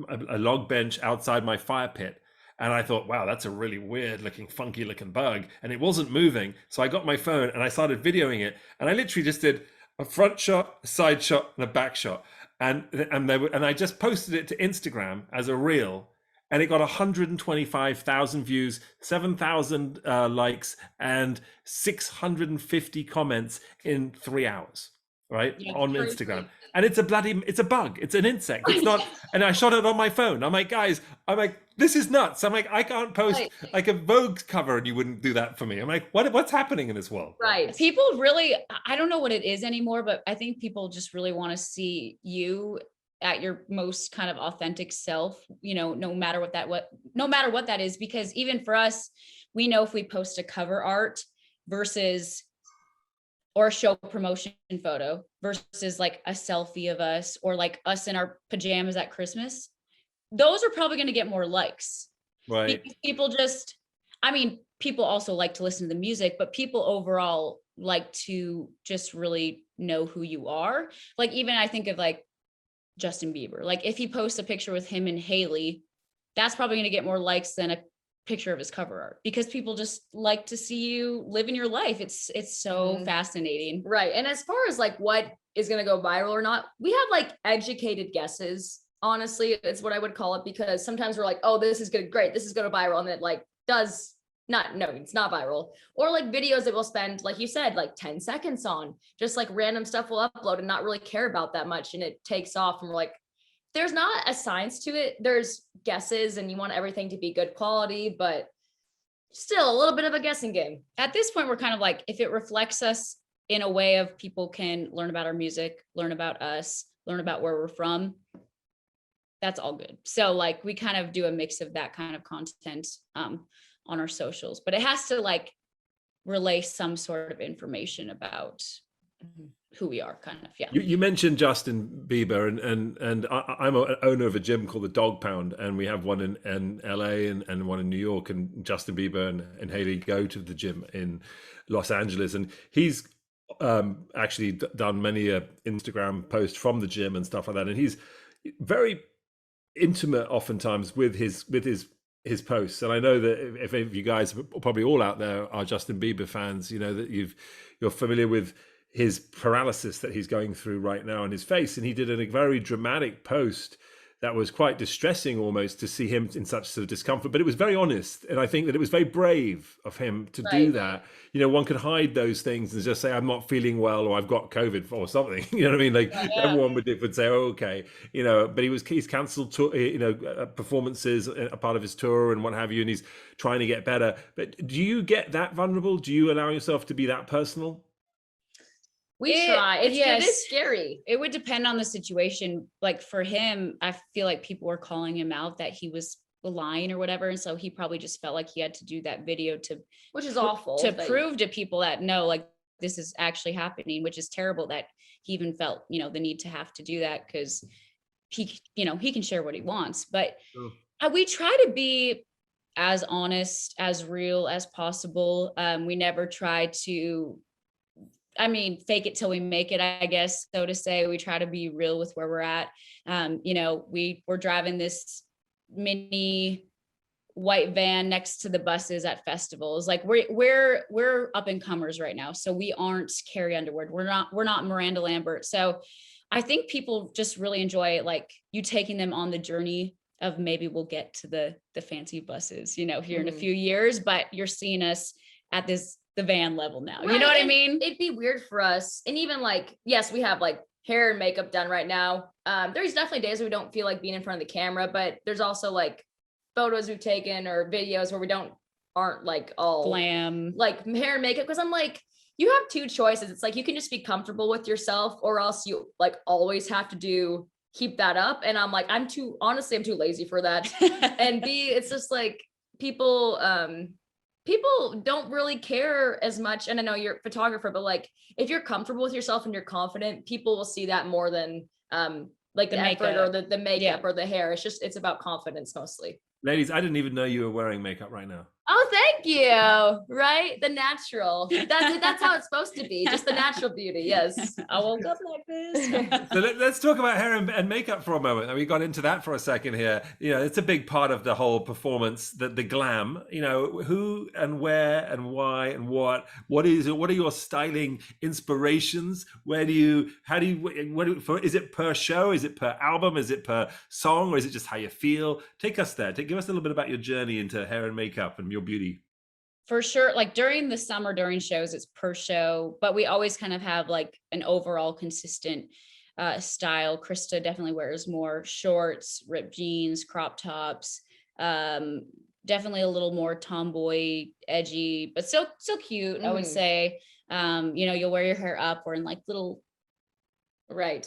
[SPEAKER 1] a log bench outside my fire pit. And I thought, wow, that's a really weird looking, funky looking bug. And it wasn't moving. So I got my phone and I started videoing it. And I literally just did a front shot, a side shot, and a back shot. And I just posted it to Instagram as a reel. And it got 125,000 views, 7,000 likes, and 650 comments in 3 hours, right? On Instagram. And it's a bug. It's an insect. It's not, and I shot it on my phone. I'm like, guys, this is nuts. I'm like, I can't post like a Vogue cover and you wouldn't do that for me. I'm like, what's happening in this world?
[SPEAKER 2] Right.
[SPEAKER 3] People really, I don't know what it is anymore, but I think people just really want to see you at your most kind of authentic self, no matter what that is, because even for us, we know if we post a cover art versus or a show promotion photo versus like a selfie of us or like us in our pajamas at Christmas, those are probably going to get more likes.
[SPEAKER 1] Right.
[SPEAKER 3] Because people also like to listen to the music, but people overall like to just really know who you are. Like, even I think of like Justin Bieber, like if he posts a picture with him and Haley, that's probably going to get more likes than a picture of his cover art, because people just like to see you living your life. It's so fascinating.
[SPEAKER 2] Right. And as far as like what is going to go viral or not, we have like educated guesses. Honestly, it's what I would call it, because sometimes we're like, oh, this is good, great, this is going to viral, and it like it's not viral. Or like videos that we'll spend, like you said, like 10 seconds on, just like random stuff we'll upload and not really care about that much, and it takes off, and we're like, there's not a science to it. There's guesses, and you want everything to be good quality, but still a little bit of a guessing game.
[SPEAKER 3] At this point, we're kind of like, if it reflects us in a way of people can learn about our music, learn about us, learn about where we're from, that's all good. So like we kind of do a mix of that kind of content on our socials, but it has to like relay some sort of information about who we are, kind of. Yeah.
[SPEAKER 1] You mentioned Justin Bieber, and I'm an owner of a gym called the Dog Pound, and we have one in LA and one in New York, and Justin Bieber and Haley go to the gym in Los Angeles, and he's actually done many Instagram posts from the gym and stuff like that, and he's very intimate oftentimes with his posts. And I know that if you guys, probably all out there, are Justin Bieber fans, you know that you're familiar with his paralysis that he's going through right now on his face. And he did a very dramatic post that was quite distressing almost to see him in such sort of discomfort, but it was very honest. And I think that it was very brave of him to do that. You know, one could hide those things and just say, I'm not feeling well, or I've got COVID or something. You know what I mean? Like everyone would say, oh, okay, you know, but he's cancelled, performances, a part of his tour and what have you. And he's trying to get better. But do you get that vulnerable? Do you allow yourself to be that personal?
[SPEAKER 2] We try. It is scary.
[SPEAKER 3] It would depend on the situation. Like for him, I feel like people were calling him out that he was lying or whatever. And so he probably just felt like he had to do that video
[SPEAKER 2] which is awful,
[SPEAKER 3] to prove to people that no, like this is actually happening, which is terrible that he even felt, the need to have to do that, because he can share what he wants. But we try to be as honest, as real as possible. We never try to, fake it till we make it, I guess, so to say. We try to be real with where we're at. We're driving this mini white van next to the buses at festivals. Like we're up and comers right now. So we aren't Carrie Underwood. We're not Miranda Lambert. So I think people just really enjoy like you taking them on the journey of maybe we'll get to the fancy buses, here in a few years, but you're seeing us at the van level now. Right. You know what I mean?
[SPEAKER 2] It'd be weird for us. And even like, yes, we have like hair and makeup done right now. There's definitely days where we don't feel like being in front of the camera, but there's also like photos we've taken or videos where we aren't like all
[SPEAKER 3] glam,
[SPEAKER 2] like hair and makeup. Cause I'm like, you have two choices. It's like, you can just be comfortable with yourself, or else you like always have to keep that up. And I'm like, I'm too lazy for that. And B, it's just like people don't really care as much. And I know you're a photographer, but like, if you're comfortable with yourself and you're confident, people will see that more than like the effort or the makeup or the hair. It's about confidence mostly.
[SPEAKER 1] Ladies, I didn't even know you were wearing makeup right now.
[SPEAKER 2] Oh, thank you. Right? The natural. That's how it's supposed to be. Just the natural beauty. Yes.
[SPEAKER 3] I woke up like this.
[SPEAKER 1] So let's talk about hair and makeup for a moment. We got into that for a second here. It's a big part of the whole performance, the glam. Who and where and why and what are your styling inspirations? Is it per show? Is it per album? Is it per song? Or is it just how you feel? Take us there. Give us a little bit about your journey into hair and makeup and your beauty.
[SPEAKER 3] For sure. Like during the summer, during shows, it's per show, but we always kind of have like an overall consistent style. Krista definitely wears more shorts, ripped jeans, crop tops, definitely a little more tomboy, edgy, but still cute. I would say, you'll wear your hair up or in like little
[SPEAKER 2] Right.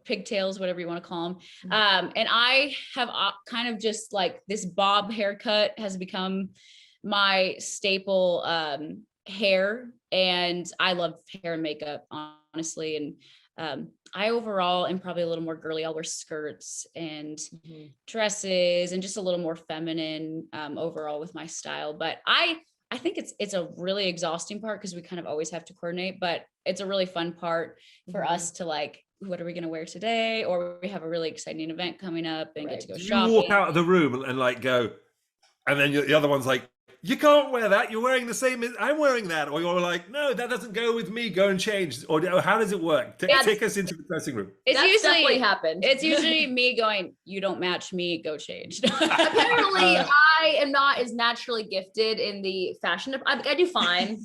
[SPEAKER 3] Pigtails, whatever you want to call them. And I have kind of just like this bob haircut has become my staple hair, and I love hair and makeup, honestly. And I overall am probably a little more girly. I'll wear skirts and dresses and just a little more feminine overall with my style. But I think it's a really exhausting part because we kind of always have to coordinate, but it's a really fun part for us to like, what are we going to wear today? Or we have a really exciting event coming up and get to go shopping.
[SPEAKER 1] You walk out of the room and like go, and then the other one's like, you can't wear that. You're wearing the same. I'm wearing that. Or you're like, no, that doesn't go with me. Go and change. Or how does it work? Take us into the dressing room.
[SPEAKER 3] It's
[SPEAKER 2] That's
[SPEAKER 3] usually
[SPEAKER 2] definitely happened.
[SPEAKER 3] It's usually me going, you don't match me, go change.
[SPEAKER 2] Apparently, I am not as naturally gifted in the fashion. I do fine,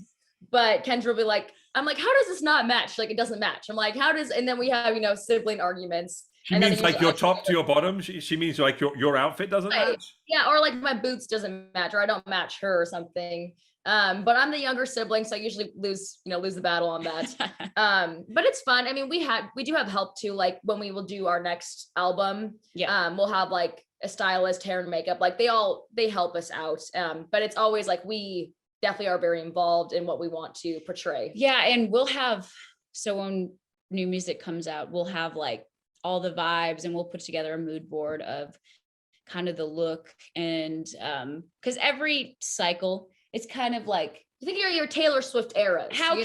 [SPEAKER 2] but Kendra will be like, I'm like, how does this not match? Like, it doesn't match. I'm like, how does? And then we have, sibling arguments.
[SPEAKER 1] She means like your top to your bottom. She means like your outfit doesn't match.
[SPEAKER 2] Yeah, or like my boots doesn't match, or I don't match her or something. But I'm the younger sibling, so I usually lose the battle on that. But it's fun. I mean, we do have help too. Like when we will do our next album, we'll have like a stylist, hair and makeup. Like they help us out. But it's always like we definitely are very involved in what we want to portray.
[SPEAKER 3] Yeah, and so when new music comes out, we'll have like all the vibes, and we'll put together a mood board of kind of the look. And because every cycle, it's kind of like,
[SPEAKER 2] you think your Taylor Swift eras.
[SPEAKER 3] How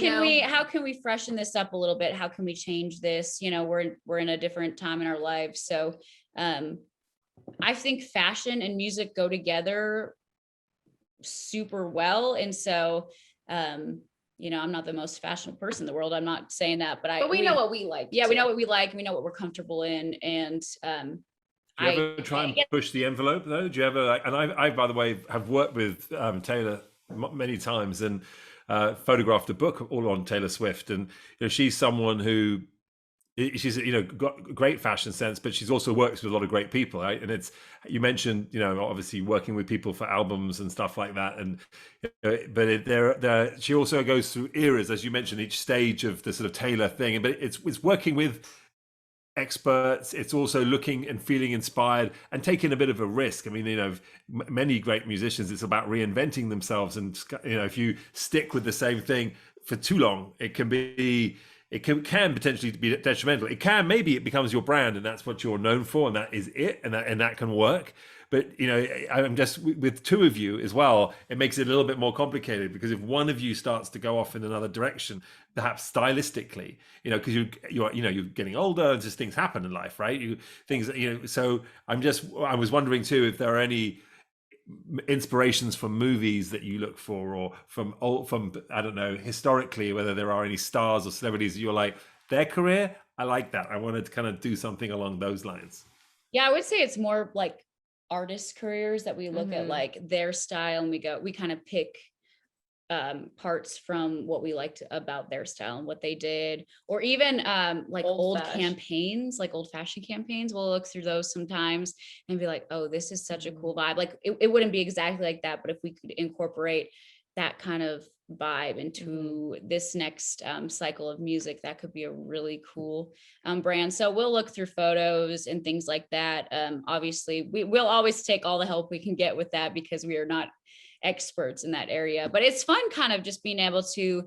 [SPEAKER 3] can we freshen this up a little bit? How can we change this? We're in a different time in our lives. So I think fashion and music go together super well. And so I'm not the most fashionable person in the world. I'm not saying that, but
[SPEAKER 2] we know what we like.
[SPEAKER 3] Yeah, we know what we like. We know what we're comfortable in. And
[SPEAKER 1] do you ever try and push the envelope though? Do you ever and I by the way have worked with Taylor many times and photographed a book all on Taylor Swift, and she's someone who she's got a great fashion sense, but she's also works with a lot of great people, right? And you mentioned obviously working with people for albums and stuff like that, and but she also goes through eras, as you mentioned, each stage of the sort of Taylor thing. But it's working with experts. It's also looking and feeling inspired and taking a bit of a risk. I mean, many great musicians, it's about reinventing themselves, and if you stick with the same thing for too long, it can potentially be detrimental. Maybe it becomes your brand and that's what you're known for and that is it, and that can work. But I'm just with two of you as well, it makes it a little bit more complicated, because if one of you starts to go off in another direction, perhaps stylistically, because you're getting older and just things happen in life, right? So I was wondering too if there are any inspirations from movies that you look for, or from I don't know, historically, whether there are any stars or celebrities that you're like, their career, I like that, I wanted to kind of do something along those lines.
[SPEAKER 3] Yeah, I would say it's more like artist careers that we look at like their style, and we kind of pick parts from what we liked about their style and what they did, or even like old campaigns, like old fashioned campaigns. We'll look through those sometimes and be like, oh, this is such a cool vibe. Like it wouldn't be exactly like that, but if we could incorporate that kind of vibe into this next cycle of music, that could be a really cool brand. So we'll look through photos and things like that. Obviously we'll always take all the help we can get with that, because we are not experts in that area. But it's fun kind of just being able to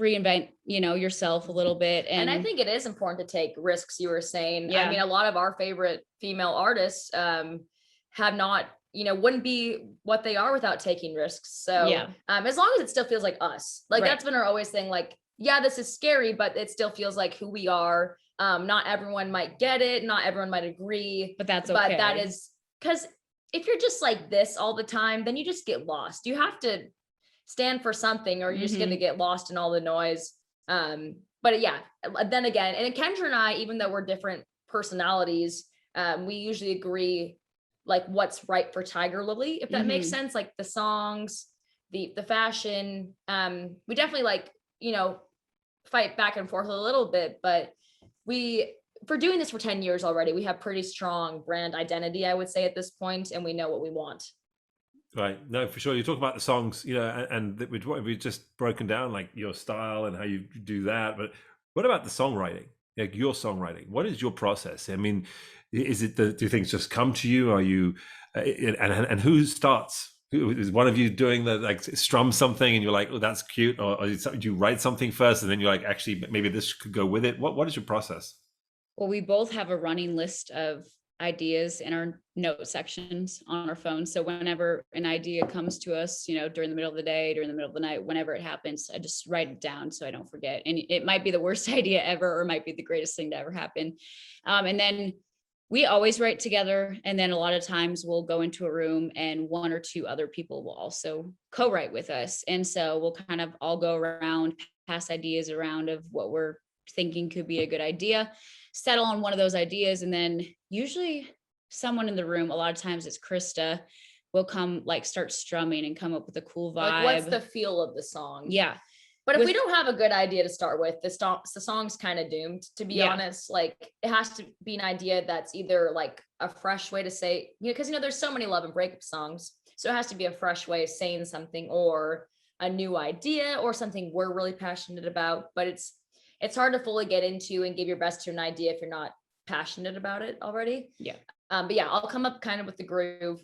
[SPEAKER 3] reinvent yourself a little bit. And
[SPEAKER 2] I think it is important to take risks. You were saying,
[SPEAKER 3] yeah.
[SPEAKER 2] I mean, a lot of our favorite female artists have not, wouldn't be what they are without taking risks. So
[SPEAKER 3] yeah.
[SPEAKER 2] As long as it still feels like us, like
[SPEAKER 3] right.
[SPEAKER 2] That's been our always thing. Like, yeah, this is scary, but it still feels like who we are. Not everyone might get it. Not everyone might agree,
[SPEAKER 3] but that's okay.
[SPEAKER 2] But that is because if you're just like this all the time, then you just get lost. You have to stand for something, or you're just going to get lost in all the noise. But yeah, then again, and Kendra and I, even though we're different personalities, we usually agree like what's right for Tigirlily, if that makes sense. Like the songs, the fashion, we definitely like, fight back and forth a little bit, but for doing this for 10 years already, we have pretty strong brand identity, I would say, at this point, and we know what we want.
[SPEAKER 1] Right. No, for sure. You talk about the songs, and we've just broken down like your style and how you do that. But what about the songwriting? like your songwriting? What is your process? I mean, is it do things just come to you? Are you and who starts? Is one of you doing the like strum something and you're like, oh, that's cute, or do you write something first and then you're like, actually, maybe this could go with it? What is your process?
[SPEAKER 3] Well, we both have a running list of ideas in our note sections on our phone. So whenever an idea comes to us, during the middle of the day, during the middle of the night, whenever it happens, I just write it down so I don't forget. And it might be the worst idea ever, or it might be the greatest thing to ever happen. And then we always write together. And then a lot of times we'll go into a room and one or two other people will also co-write with us. And so we'll kind of all go around, pass ideas around of what we're thinking could be a good idea, settle on one of those ideas, and then usually someone in the room, a lot of times it's Krista, will come like start strumming and come up with a cool vibe.
[SPEAKER 2] Like, what's the feel of the song?
[SPEAKER 3] Yeah.
[SPEAKER 2] But if we don't have a good idea to start with, the song's kind of doomed, to be honest. Like, it has to be an idea that's either like a fresh way to say, because there's so many love and breakup songs. So it has to be a fresh way of saying something, or a new idea, or something we're really passionate about. But it's hard to fully get into and give your best to an idea if you're not passionate about it already.
[SPEAKER 3] Yeah.
[SPEAKER 2] But yeah, I'll come up kind of with the groove,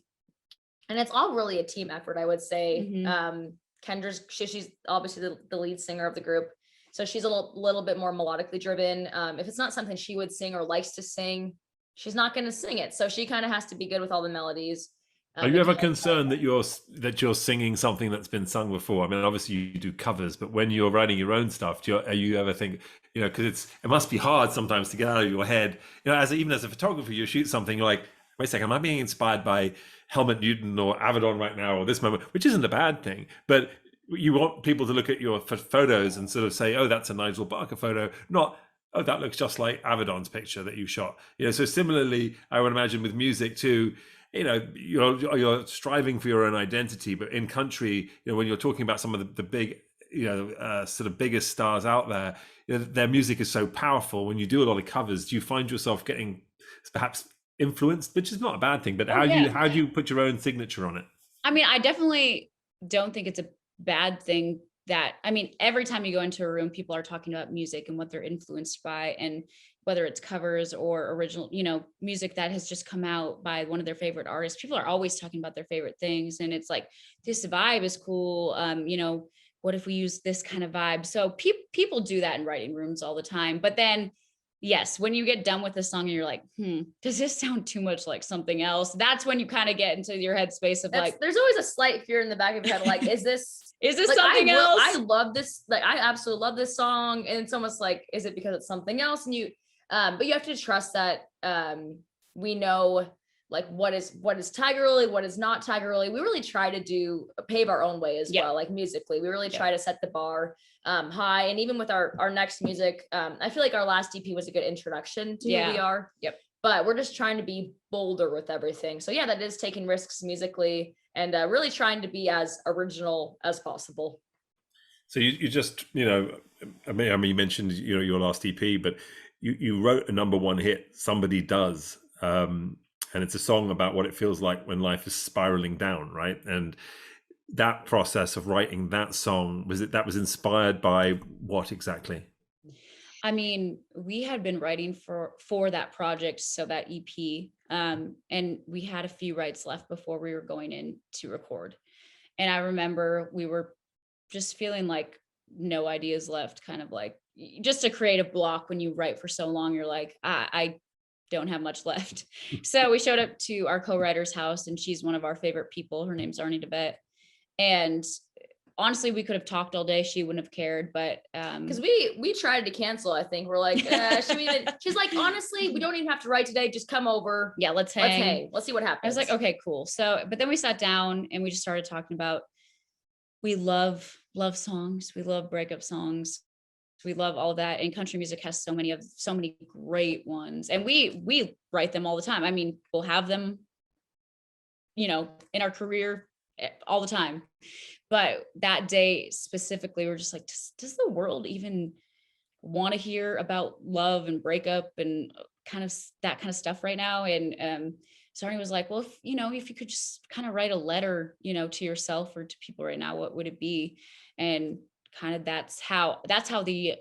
[SPEAKER 2] and it's all really a team effort, I would say.
[SPEAKER 3] Mm-hmm.
[SPEAKER 2] Kendra's she's obviously the lead singer of the group, so she's a little bit more melodically driven. If it's not something she would sing or likes to sing, she's not going to sing it. So she kind of has to be good with all the melodies.
[SPEAKER 1] Are you ever concerned that you're singing something that's been sung before? I mean, obviously you do covers, but when you're writing your own stuff, are you ever think, because it must be hard sometimes to get out of your head, even as a photographer, you shoot something, you're like, wait a second, am I being inspired by Helmut Newton or Avedon right now, or this moment, which isn't a bad thing, but you want people to look at your photos and sort of say, oh, that's a Nigel Barker photo, not, oh, that looks just like Avedon's picture that you shot. So similarly, I would imagine with music too, you're striving for your own identity, but in country, when you're talking about some of the big, sort of biggest stars out there, their music is so powerful. When you do a lot of covers, do you find yourself getting perhaps influenced, which is not a bad thing, but how do you put your own signature on it?
[SPEAKER 3] I mean, I definitely don't think it's a bad thing every time you go into a room, people are talking about music and what they're influenced by, and whether it's covers or original, music that has just come out by one of their favorite artists. People are always talking about their favorite things. And it's like, this vibe is cool. What if we use this kind of vibe? So people do that in writing rooms all the time. But then, yes, when you get done with the song and you're like, does this sound too much like something else? That's when you kind of get into your headspace of there's
[SPEAKER 2] always a slight fear in the back of your head, like, is this
[SPEAKER 3] like, something else?
[SPEAKER 2] I love this. Like, I absolutely love this song. And it's almost like, is it because it's something else? And but you have to trust that we know like what is Tigirlily, what is not Tigirlily. We really try to pave our own way as well, like musically. We really try to set the bar high. And even with our next music, I feel like our last EP was a good introduction to who we are.
[SPEAKER 3] Yep.
[SPEAKER 2] But we're just trying to be bolder with everything. So yeah, that is taking risks musically, and really trying to be as original as possible.
[SPEAKER 1] So you just, I mean, you mentioned, your last EP, but you wrote a #1 hit, Somebody Does. And it's a song about what it feels like when life is spiraling down, right? And that process of writing that song, that was inspired by what exactly?
[SPEAKER 3] I mean, we had been writing for that project, so that EP, and we had a few writes left before we were going in to record. And I remember we were just feeling like no ideas left, kind of like just a creative block. When you write for so long, you're like, I don't have much left. So we showed up to our co-writer's house, and she's one of our favorite people. Her name's Arnie DeVette. And honestly, we could have talked all day. She wouldn't have cared, but
[SPEAKER 2] because we tried to cancel. I think we're like, she's like, honestly, we don't even have to write today. Just come over.
[SPEAKER 3] Yeah, let's hang.
[SPEAKER 2] Let's see what happens.
[SPEAKER 3] I was like, okay, cool. So, but then we sat down and we just started talking about, we love songs. We love breakup songs. We love all that. And country music has so many great ones. And we write them all the time. I mean, we'll have them, in our career all the time. But that day specifically, we're just like, does the world even want to hear about love and breakup and that kind of stuff right now? And Sarni was like, well, if you could just kind of write a letter, to yourself or to people right now, what would it be? And kind of that's how the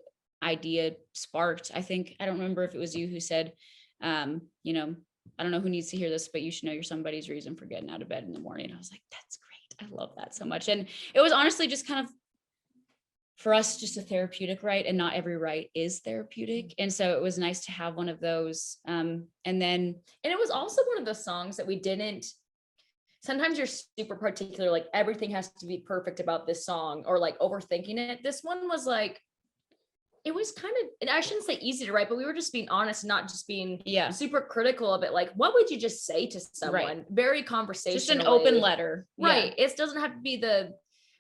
[SPEAKER 3] idea sparked. I think, I don't remember if it was you who said, you know, I don't know who needs to hear this, but you should know you're somebody's reason for getting out of bed in the morning. I was like, that's great. I love that so much. And it was honestly just kind of, for us, just a therapeutic write, and not every write is therapeutic. And so it was nice to have one of those. And
[SPEAKER 2] it was also one of those songs that we didn't, sometimes you're super particular, like everything has to be perfect about this song, or like overthinking it. This one was like, it was kind of, and I shouldn't say easy to write, but we were just being honest, not just being super critical of it. Like, what would you just say to someone?
[SPEAKER 3] Right.
[SPEAKER 2] Very conversational.
[SPEAKER 3] Just an open letter.
[SPEAKER 2] Right. Yeah. It doesn't have to be the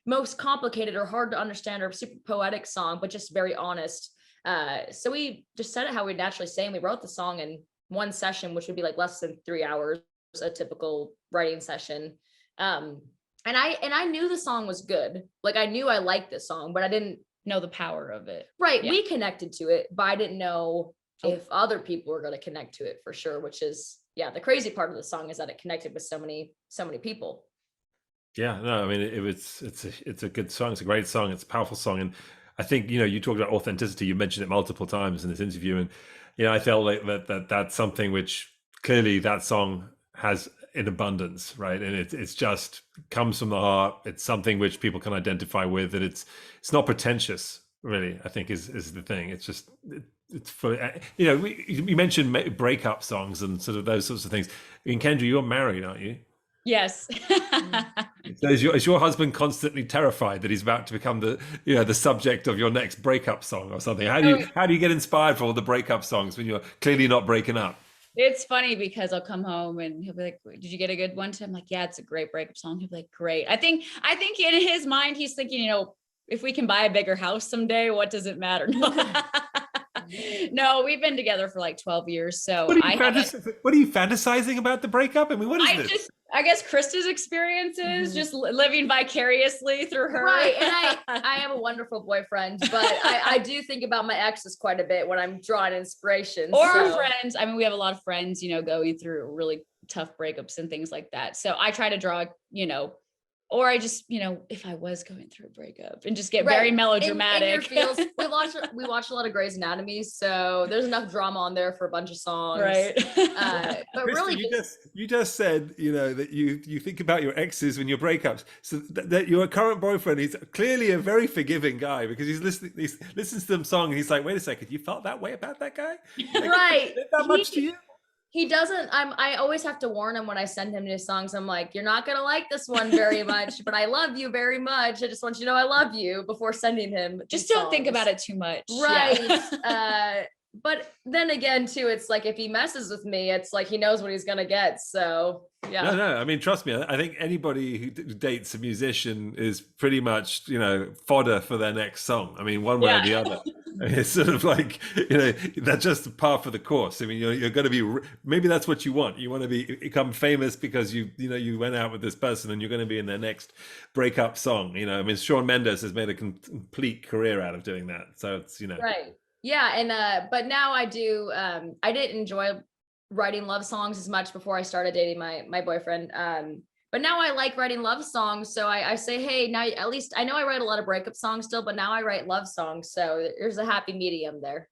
[SPEAKER 2] most complicated or hard to understand or super poetic song, but just very honest. So we just said it how we naturally say, and we wrote the song in one session, which would be like less than 3 hours, a typical writing session. And I knew the song was good. Like, I knew I liked this song, but I didn't
[SPEAKER 3] know the power of it.
[SPEAKER 2] Right. Yeah. We connected to it, but I didn't know if other people were going to connect to it for sure, which is, the crazy part of the song is that it connected with so many people.
[SPEAKER 1] Yeah, no, I mean, it's a good song. It's a great song. It's a powerful song. And I think, you talked about authenticity. You mentioned it multiple times in this interview. And, I felt like that's something which clearly that song has in abundance, right? And it's just comes from the heart. It's something which people can identify with, and it's not pretentious, really, I think is the thing. It's just, it's for, you mentioned breakup songs and sort of those sorts of things. I mean, Kendra, you're married, aren't you?
[SPEAKER 3] Yes.
[SPEAKER 1] So is your husband constantly terrified that he's about to become the subject of your next breakup song or something? How do you get inspired for all the breakup songs when you're clearly not breaking up?
[SPEAKER 3] It's funny because I'll come home and he'll be like, "Did you get a good one?" I'm like, "Yeah, it's a great breakup song." He'll be like, "Great." I think in his mind he's thinking, if we can buy a bigger house someday, what does it matter? No, we've been together for like 12 years. So
[SPEAKER 1] what are you fantasizing about the breakup? I mean, what is this?
[SPEAKER 3] I guess Krista's experiences, just living vicariously through her.
[SPEAKER 2] Right. And I have a wonderful boyfriend, but I do think about my exes quite a bit when I'm drawing inspiration.
[SPEAKER 3] Or our friends. I mean, we have a lot of friends, going through really tough breakups and things like that. So I try to draw, or I just, if I was going through a breakup and just get very melodramatic.
[SPEAKER 2] In your feels, we watch a lot of Grey's Anatomy, so there's enough drama on there for a bunch of songs.
[SPEAKER 3] Right.
[SPEAKER 1] But Krista, really, you just said, that you think about your exes when your breakups. So that your current boyfriend, he's clearly a very forgiving guy, because he listens to them song and he's like, wait a second, you felt that way about that guy?
[SPEAKER 2] Right.
[SPEAKER 1] That much to you?
[SPEAKER 2] He doesn't, I always have to warn him when I send him new songs. I'm like, you're not going to like this one very much, but I love you very much. I just want you to know I love you before sending him.
[SPEAKER 3] Just don't think about it too much.
[SPEAKER 2] Right. Yeah. But then again, too, it's like, if he messes with me, it's like, he knows what he's going to get. So yeah.
[SPEAKER 1] No, I mean, trust me, I think anybody who dates a musician is pretty much, fodder for their next song. I mean, one way or the other. I mean, it's sort of like, that's just par for the course. I mean, you're going to be, maybe that's what you want. You want to become famous because you went out with this person and you're going to be in their next breakup song. I mean, Shawn Mendes has made a complete career out of doing that. So it's,
[SPEAKER 2] Right. Yeah. And, but now I do, I didn't enjoy writing love songs as much before I started dating my boyfriend. But now I like writing love songs. So I say, hey, now at least I know I write a lot of breakup songs still, but now I write love songs. So there's a happy medium there.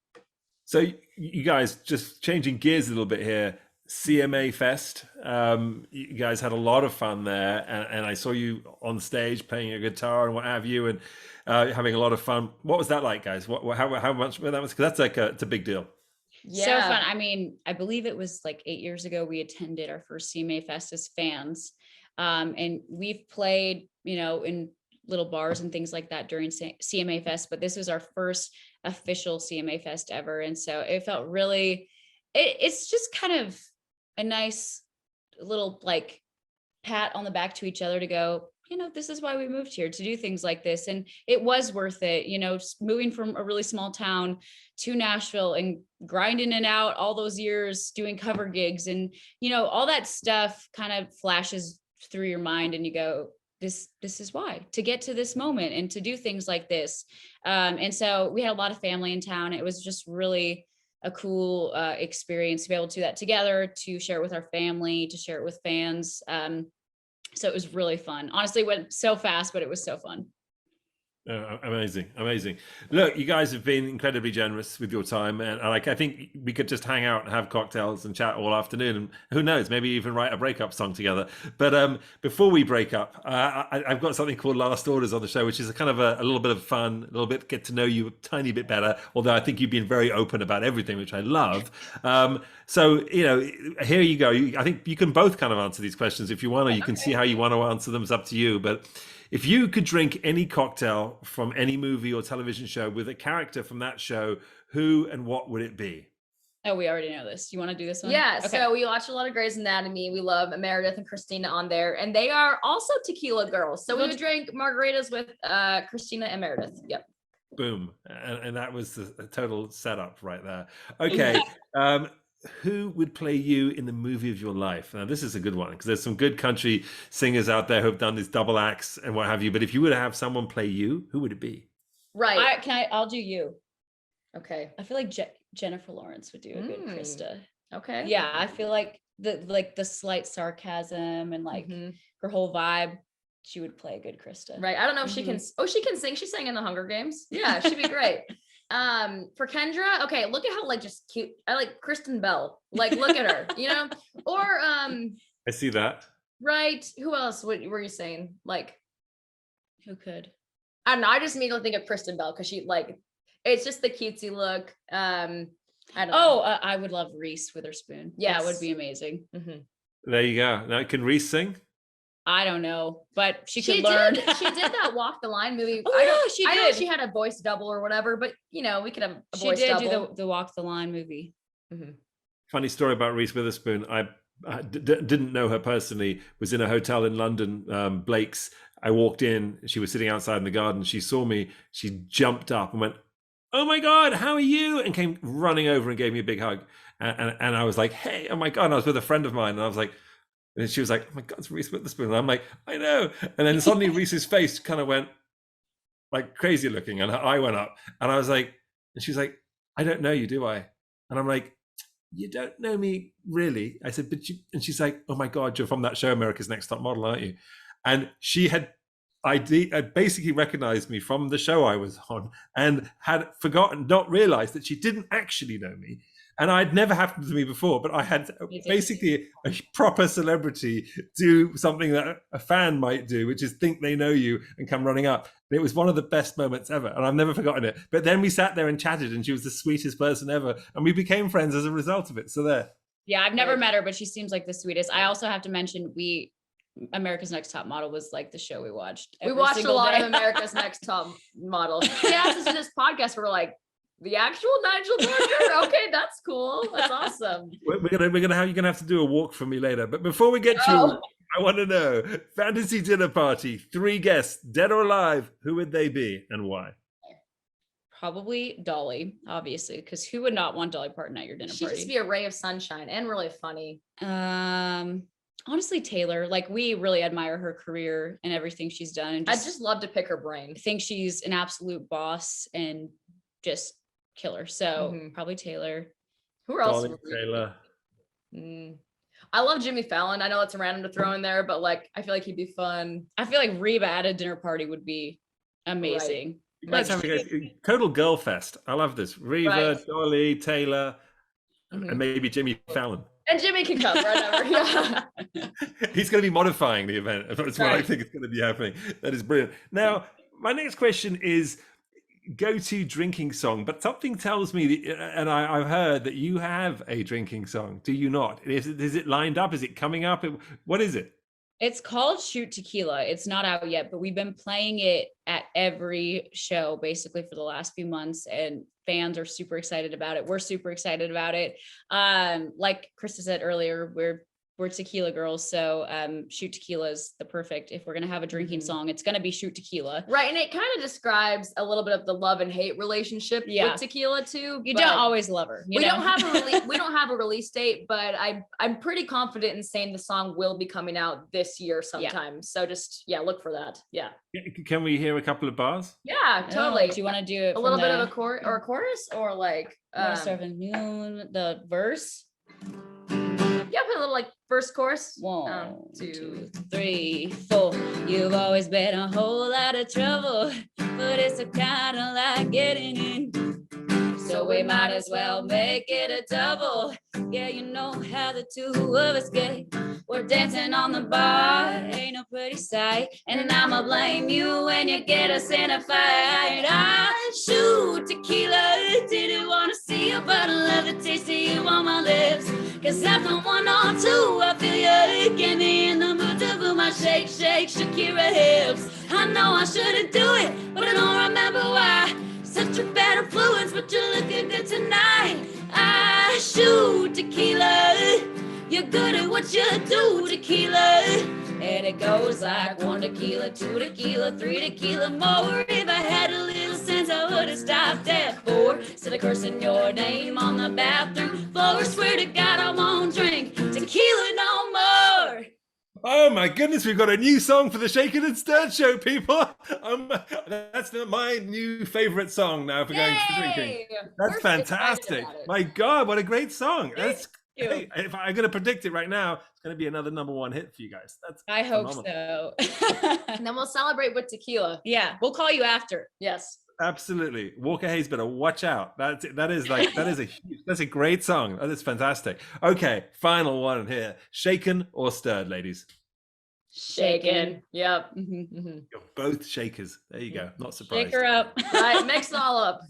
[SPEAKER 1] So you guys, just changing gears a little bit here, CMA Fest. You guys had a lot of fun there, and I saw you on stage playing your guitar and what have you, and having a lot of fun. What was that like, guys? How much that was? Because that's it's a big deal.
[SPEAKER 3] Yeah. So fun. I mean, I believe it was like 8 years ago we attended our first CMA Fest as fans. And we've played, in little bars and things like that during CMA Fest, but this was our first official CMA Fest ever. And so it felt really, it's just kind of a nice little like pat on the back to each other to go, this is why we moved here, to do things like this. And it was worth it, moving from a really small town to Nashville and grinding it out all those years doing cover gigs and, all that stuff kind of flashes through your mind and you go, this is why, to get to this moment and to do things like this. And so we had a lot of family in town. It was just really a cool experience to be able to do that together, to share it with our family, to share it with fans. So it was really fun. Honestly, it went so fast, but it was so fun.
[SPEAKER 1] Amazing, amazing. Look, you guys have been incredibly generous with your time, and like I think we could just hang out and have cocktails and chat all afternoon, and who knows, maybe even write a breakup song together. But before we break up, I've got something called Last Orders on the show, which is a kind of a little bit of fun, a little bit get to know you a tiny bit better. Although I think you've been very open about everything, which I love. So here you go. I think you can both kind of answer these questions if you want, or you can see how you want to answer them. It's up to you, but. If you could drink any cocktail from any movie or television show with a character from that show, who and what would it be?
[SPEAKER 3] Oh, we already know this. You want to do this one?
[SPEAKER 2] Yeah.
[SPEAKER 3] Okay.
[SPEAKER 2] So we watch a lot of Grey's Anatomy. We love Meredith and Christina on there, and they are also tequila girls. So we would drink margaritas with Christina and Meredith. Yep.
[SPEAKER 1] Boom. And that was the total setup right there. Okay. Who would play you in the movie of your life? Now, this is a good one because there's some good country singers out there who have done these double acts and what have you. But if you were to have someone play you, who would it be?
[SPEAKER 2] Right.
[SPEAKER 3] I'll do you.
[SPEAKER 2] Okay.
[SPEAKER 3] I feel like Jennifer Lawrence would do a good Krista.
[SPEAKER 2] Okay.
[SPEAKER 3] Yeah, I feel like the slight sarcasm and like her whole vibe, she would play a good Krista.
[SPEAKER 2] Right. I don't know if she can. Oh, she can sing. She sang in the Hunger Games. Yeah, she'd be great. For Kendra, okay, look at how like just cute. I like Kristen Bell. Like, look at her, Or
[SPEAKER 1] I see that.
[SPEAKER 2] Right. Who else were you saying? Like,
[SPEAKER 3] who could?
[SPEAKER 2] I don't know. I just immediately think of Kristen Bell because she like it's just the cutesy look. I don't know.
[SPEAKER 3] I would love Reese Witherspoon. Yeah, that would be amazing.
[SPEAKER 1] There you go. Now, can Reese sing?
[SPEAKER 3] I don't know, but she could learn.
[SPEAKER 2] She did that Walk the Line movie.
[SPEAKER 3] She did.
[SPEAKER 2] I know she had a voice double or whatever, but we could have a voice double.
[SPEAKER 3] She did do the Walk the Line movie.
[SPEAKER 1] Funny story about Reese Witherspoon. I didn't know her personally. Was in a hotel in London, Blake's. I walked in. She was sitting outside in the garden. She saw me. She jumped up and went, "Oh my God, how are you?" And came running over and gave me a big hug. And I was like, "Hey, oh my God!" And I was with a friend of mine, and I was like. And she was like, "Oh my God, it's Reese Witherspoon." And I'm like, "I know." And then suddenly Reese's face kind of went like crazy looking, and her eye went up. And I was like, and she's like, "I don't know you, do I?" And I'm like, "You don't know me, really?" I said, "But you," and she's like, "Oh my God, you're from that show, America's Next Top Model, aren't you?" And she had basically recognized me from the show I was on and had forgotten, not realized that she didn't actually know me. And I'd never happened to me before, but I had basically a proper celebrity do something that a fan might do, which is think they know you and come running up. And it was one of the best moments ever, and I've never forgotten it. But then we sat there and chatted, and she was the sweetest person ever, and we became friends as a result of it. So there.
[SPEAKER 3] Yeah, I've never met her, but she seems like the sweetest. I also have to mention America's Next Top Model was like the show we watched.
[SPEAKER 2] We watched a lot of America's Next Top Model. She asked us to do this podcast. We're like, the actual Nigel Barker? Okay, that's cool. That's awesome.
[SPEAKER 1] You're gonna have to do a walk for me later. But before we get to, I want to know fantasy dinner party. 3 guests, dead or alive. Who would they be and why?
[SPEAKER 3] Probably Dolly, obviously, because who would not want Dolly Parton at your dinner party?
[SPEAKER 2] She'd just be a ray of sunshine and really funny.
[SPEAKER 3] Honestly, Taylor, like we really admire her career and everything she's done. And
[SPEAKER 2] I'd just love to pick her brain.
[SPEAKER 3] I think she's an absolute boss and just killer. So probably Taylor.
[SPEAKER 2] Who else?
[SPEAKER 1] Taylor.
[SPEAKER 2] I love Jimmy Fallon. I know it's random to throw in there, but like I feel like he'd be fun.
[SPEAKER 3] I feel like Reba at a dinner party would be amazing.
[SPEAKER 2] Right.
[SPEAKER 1] You guys have a total girl fest. I love this. Reba, Dolly, Taylor, and maybe Jimmy Fallon.
[SPEAKER 2] And Jimmy can come whenever. Yeah.
[SPEAKER 1] He's going to be modifying the event. That's what I think is going to be happening. That is brilliant. Now, my next question is go-to drinking song, but something tells me, and I've heard that you have a drinking song. Do you not? Is it lined up? Is it coming up? What is it?
[SPEAKER 3] It's called Shoot Tequila. It's not out yet, but we've been playing it at every show basically for the last few months, and fans are super excited about it. We're super excited about it. Like Krista said earlier, we're tequila girls, so Shoot Tequila is the perfect, if we're going to have a drinking song, it's going to be Shoot Tequila.
[SPEAKER 2] Right, and it kind of describes a little bit of the love and hate relationship with tequila too.
[SPEAKER 3] You don't always love her.
[SPEAKER 2] We don't have a release date, but I'm pretty confident in saying the song will be coming out this year sometime. So just look for that. Yeah.
[SPEAKER 1] Can we hear a couple of bars?
[SPEAKER 2] Yeah, totally.
[SPEAKER 3] Do you want to do it
[SPEAKER 2] a little bit of a chorus or like
[SPEAKER 3] the verse?
[SPEAKER 2] Yeah, put a little like First chorus.
[SPEAKER 3] 1,
[SPEAKER 2] Two.
[SPEAKER 3] 2, 3, 4. You've always been a whole lot of trouble, but it's a kind of like getting in. So we might as well make it a double. Yeah, you know how the two of us get. We're dancing on the bar, ain't no pretty sight. And I'ma blame you when you get us in a fight. I shoot tequila, didn't wanna see you, but I love the taste of you on my lips. Cause after 1 or 2, I feel you get me in the mood to move my shake, Shakira hips. I know I shouldn't do it, but I don't remember why. Such a bad influence, but you're looking good tonight. I shoot tequila, you're good at what you do, tequila. And it goes like 1 tequila, 2 tequila, 3 tequila more. If I had a little sense, I would have stopped at 4. Instead of cursing your name on the bathroom floor. Swear to God, I won't drink tequila no more.
[SPEAKER 1] Oh my goodness, we've got a new song for the Shaken and Stirred show, people. That's my new favorite song now for going to drinking. That's fantastic. My God, what a great song. That's hey, if I'm going to predict it right now, it's going to be another #1 hit for you guys. That's
[SPEAKER 3] I hope
[SPEAKER 1] phenomenal.
[SPEAKER 3] so.
[SPEAKER 2] And then we'll celebrate with tequila.
[SPEAKER 3] Yeah, we'll call you after.
[SPEAKER 2] Yes.
[SPEAKER 1] Absolutely. Walker Hayes better watch out. That's a great song. That is fantastic. Okay, final one here. Shaken or stirred, ladies?
[SPEAKER 2] Shaken. Yep.
[SPEAKER 1] You're both shakers. There you go. Not surprised.
[SPEAKER 3] Shake her up.
[SPEAKER 2] Right, mix it all up.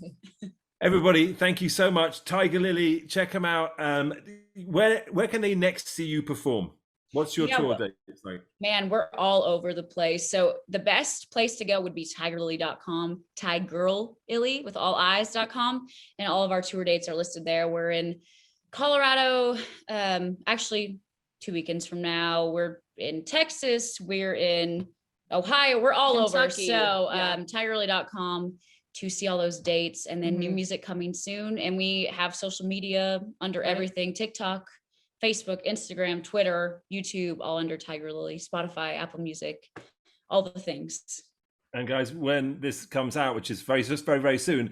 [SPEAKER 1] Everybody, thank you so much. Tigirlily, check them out. Where can they next see you perform? What's your tour date? Like?
[SPEAKER 3] Man, we're all over the place. So the best place to go would be tigirlily.com, Tigirlily with all eyes.com. And all of our tour dates are listed there. We're in Colorado, actually 2 weekends from now. We're in Texas. We're in Ohio. We're all
[SPEAKER 2] Kentucky.
[SPEAKER 3] over. So tigirlily.com to see all those dates, and then new music coming soon. And we have social media under everything, TikTok, Facebook, Instagram, Twitter, YouTube, all under Tigirlily, Spotify, Apple Music, all the things.
[SPEAKER 1] And guys, when this comes out, which is very soon,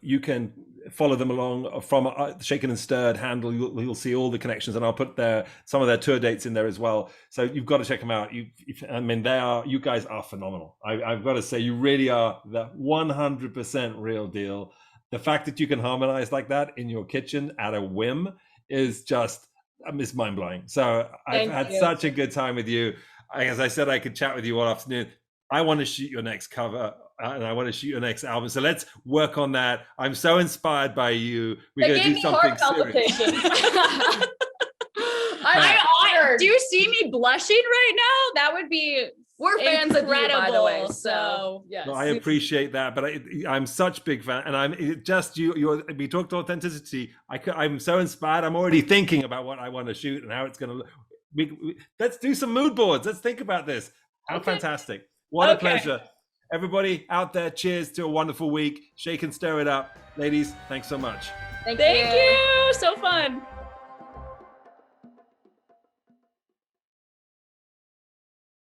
[SPEAKER 1] you can follow them along from the Shaken and Stirred handle. You'll see all the connections, and I'll put some of their tour dates in there as well. So you've got to check them out. You guys are phenomenal. I've got to say, you really are the 100% real deal. The fact that you can harmonize like that in your kitchen at a whim is just, it's mind blowing. So I've had such a good time with you. As I said, I could chat with you all afternoon. I want to shoot your next cover and I want to shoot your next album. So let's work on that. I'm so inspired by you. We're going to do something serious.
[SPEAKER 2] I'm honored.
[SPEAKER 3] Do you see me blushing right now? That would be
[SPEAKER 2] We're fans of you, by the way.
[SPEAKER 3] So
[SPEAKER 2] yes.
[SPEAKER 1] No, I appreciate that, but I'm such a big fan, and I'm just you. We talked authenticity. I'm so inspired. I'm already thinking about what I want to shoot and how it's going to look. Let's do some mood boards. Let's think about this. How fantastic! What a pleasure. Everybody out there, cheers to a wonderful week. Shake and stir it up, ladies. Thanks so much.
[SPEAKER 3] Thank you. So fun.